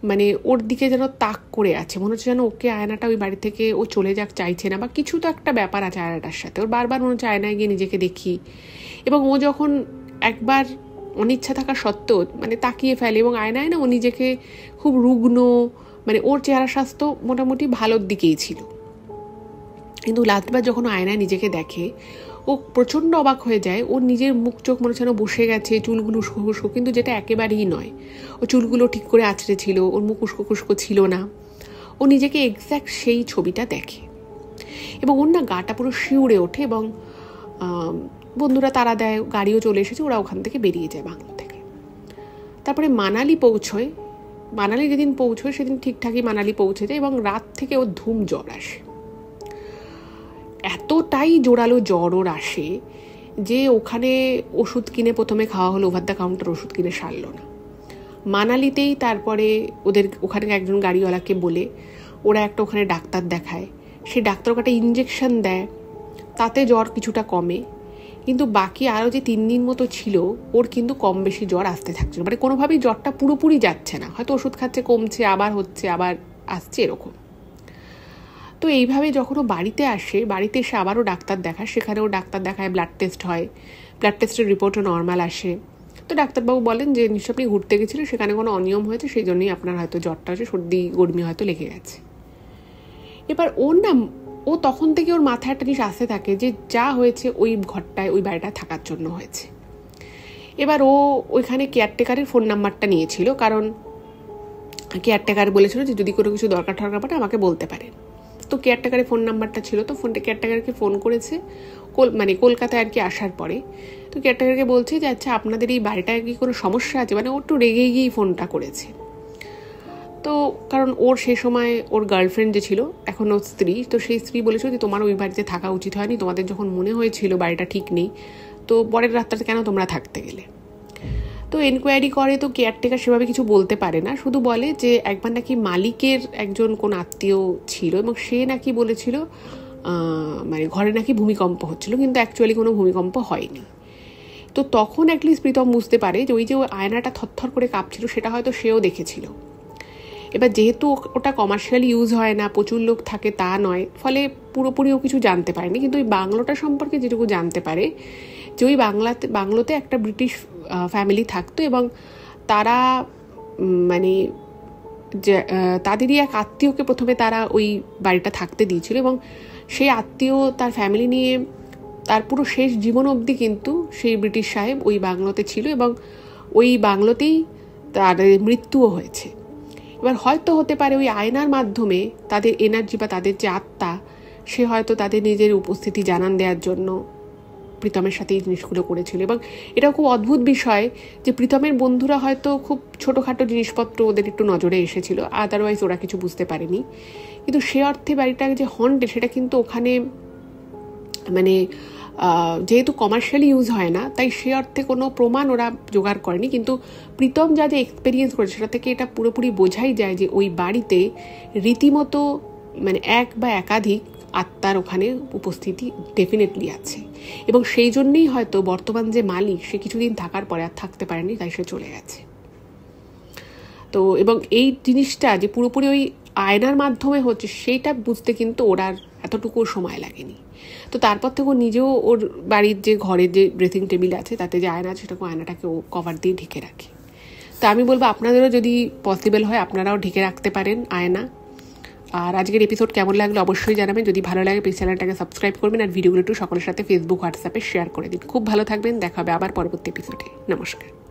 A: মানে ওর দিকে যেন তাক করে আছে, মনে হচ্ছে যেন ওকে আয়নাটা ওই বাড়ি থেকে ও চলে যাক চাইছে না, বা কিছু তো একটা ব্যাপার আছে আয়নাটার সাথে। ওর বারবার মনে হচ্ছে আয়নায় গিয়ে নিজেকে দেখি। এবং ও যখন একবার অনিচ্ছা থাকা সত্ত্বেও মানে তাকিয়ে ফেলে, এবং আয়নায় না ও নিজেকে খুব রুগ্ন, মানে ওর চেহারা স্বাস্থ্য মোটামুটি ভালোর দিকেই ছিল, কিন্তু লাস্টবার যখন আয়নায় নিজেকে দেখে ও প্রচণ্ড অবাক হয়ে যায়। ওর নিজের মুখ চোখ মনে হচ্ছে বসে গেছে, চুলগুলো উস্কো খুস্কো, কিন্তু যেটা একেবারেই নয়, ও চুলগুলো ঠিক করে আঁচড়ে ছিল, ওর মুখ উস্কো খুস্কো ছিল না। ও নিজেকে এক্স্যাক্ট সেই ছবিটা দেখে এবং ওর না গাটা পুরো শিউরে ওঠে। এবং বন্ধুরা তারা দেয়, গাড়িও চলে এসেছে, ওরা ওখান থেকে বেরিয়ে যায় বাংলা থেকে। তারপরে মানালি পৌঁছয়। মানালি যেদিন পৌঁছয় সেদিন ঠিকঠাকই মানালি পৌঁছে যায়, এবং রাত থেকে ওর ধুম জ্বর আসে, এতটাই জোরালো জ্বর ওর আসে যে ওখানে ওষুধ কিনে প্রথমে খাওয়া হলো, ওভার দ্য কাউন্টার ওষুধ কিনে সারলো না। মানালিতেই তারপরে ওদের ওখানে একজন গাড়িওয়ালাকে বলে ওরা একটা ওখানে ডাক্তার দেখায়, সেই ডাক্তার একটা ইঞ্জেকশন দেয়, তাতে জ্বর কিছুটা কমে। কিন্তু বাকি আরও যে 3 দিন মতো ছিল ওর কিন্তু কম বেশি জ্বর আসতে থাকছিল, মানে কোনোভাবেই জ্বরটা পুরোপুরি যাচ্ছে না, হয়তো ওষুধ খাচ্ছে কমছে, আবার হচ্ছে আবার আসছে, এরকম। তো এইভাবে যখন ও বাড়িতে আসে, বাড়িতে এসে আবারও ডাক্তার দেখায়, সেখানেও ডাক্তার দেখায়, ব্লাড টেস্ট হয়, ব্লাড টেস্টের রিপোর্টও নর্মাল আসে। তো ডাক্তারবাবু বলেন যে নিশ্চয় আপনি ঘুরতে গেছিলেন, সেখানে কোনো অনিয়ম হয়েছে, সেই জন্যই আপনার হয়তো জ্বরটা হচ্ছে, সর্দি গরমি হয়তো লেগে গেছে। এবার ওর না ও তখন থেকে ওর মাথায় একটা জিনিস আসতে থাকে যে যা হয়েছে ওই ঘরটায় ওই বাড়িটায় থাকার জন্য হয়েছে। এবার ও ওইখানে কেয়ারটেকারের ফোন নাম্বারটা নিয়েছিল, কারণ কেয়ারটেকার বলেছিল যে যদি কোনো কিছু দরকার পড়ে আমাকে বলতে পারে। তো কেয়ারটেকারের ফোন নাম্বারটা ছিল, তো কেয়ারটেকারকে ফোন করেছে মানে কলকাতায় আর কি আসার পরে। তো কেয়ারটেকারকে বলছে যে আচ্ছা আপনাদের এই বাড়িটায় কি কোনো সমস্যা আছে, মানে ও একটু রেগে গিয়েই ফোনটা করেছে। তো কারণ ওর সেই সময় ওর গার্লফ্রেন্ড যে ছিল, এখন ওর স্ত্রী, তো সেই স্ত্রী বলেছিল যে তোমার ওই বাড়িতে থাকা উচিত হয়নি, তোমাদের যখন মনে হয়েছিল বাড়িটা ঠিক নেই, তো পরের রাতটাতে কেন তোমরা থাকতে গেলে। তো এনকোয়ারি করে, তো কেয়ারটেকার সেভাবে কিছু বলতে পারে না, শুধু বলে যে একবার নাকি মালিকের একজন কোন আত্মীয় ছিল এবং সে নাকি বলেছিল মানে ঘরে নাকি ভূমিকম্প হচ্ছিল, কিন্তু অ্যাকচুয়ালি কোনো ভূমিকম্প হয়নি। তো তখন অ্যাটলিস্ট প্রীতম বুঝতে পারে যে ওই আয়নাটা থরথর করে কাঁপছিল সেটা হয়তো সেও দেখেছিল। এবার যেহেতু ওটা কমার্শিয়ালি ইউজ হয় না, প্রচুর লোক থাকে তা নয়, ফলে পুরোপুরিও কিছু জানতে পারেনি, কিন্তু ওই বাংলোটা সম্পর্কে যেটুকু জানতে পারে যে ওই বাংলোতে একটা ব্রিটিশ ফ্যামিলি থাকতো এবং তারা মানে তাদেরই এক আত্মীয়কে প্রথমে তারা ওই বাড়িটা থাকতে দিয়েছিল এবং সেই আত্মীয় তার ফ্যামিলি নিয়ে তার পুরো শেষ জীবন অবধি কিন্তু সেই ব্রিটিশ সাহেব ওই বাংলোতে ছিল এবং ওই বাংলোতেই তার মৃত্যুও হয়েছে। এবার হয়তো হতে পারে ওই আয়নার মাধ্যমে তাদের এনার্জি বা তাদের যে আত্মা, সে হয়তো তাদের নিজের উপস্থিতি জানান দেওয়ার জন্য প্রীতমের সাথে এই জিনিসগুলো করেছিল। এবং এটাও খুব অদ্ভুত বিষয় যে প্রীতমের বন্ধুরা হয়তো খুব ছোটোখাটো জিনিসপত্র ওদের একটু নজরে এসেছিল, আদারওয়াইজ ওরা কিছু বুঝতে পারেনি, কিন্তু সে অর্থে বাড়িটা যে হন্টেড সেটা কিন্তু ওখানে মানে যেহেতু কমার্শিয়ালি ইউজ হয় না তাই সে অর্থে কোনো প্রমাণ ওরা জোগাড় করেনি, কিন্তু প্রীতম যা যে এক্সপেরিয়েন্স করেছে সেটা থেকে এটা পুরোপুরি বোঝাই যায় যে ওই বাড়িতে রীতিমতো মানে এক বা একাধিক আত্মার ওখানে উপস্থিতি ডেফিনেটলি আছে এবং সেই জন্যই হয়তো বর্তমান যে মালিক সে কিছুদিন থাকার পরে আর থাকতে পারেনি, তাই সে চলে গেছে। তো এবং এই জিনিসটা যে পুরোপুরি ওই আয়নার মাধ্যমে হচ্ছে সেইটা বুঝতে কিন্তু ওর আর এতটুকু সময় লাগেনি। তো তারপর থেকে ও নিজেও ওর বাড়ির যে ঘরের যে ড্রেসিং টেবিল আছে তাতে যে আয়না আছে সেটাকে আয়নাটাকে ও কভার দিয়ে ঢেকে রাখে। তো আমি বলবো আপনাদেরও যদি পসিবল হয় আপনারাও ঢেকে রাখতে পারেন আয়না। আর আজকের এপিসোড কেমন লাগলো অবশ্যই জানাবেন, যদি ভালো লাগে প্লিজ চ্যানেলটাকে সাবস্ক্রাইব করবেন আর ভিডিওগুলো একটু সকলের সাথে ফেসবুক হোয়াটসঅ্যাপে শেয়ার করে দিন। খুব ভালো থাকবেন, দেখা হবে আবার পরবর্তী এপিসোডে। নমস্কার।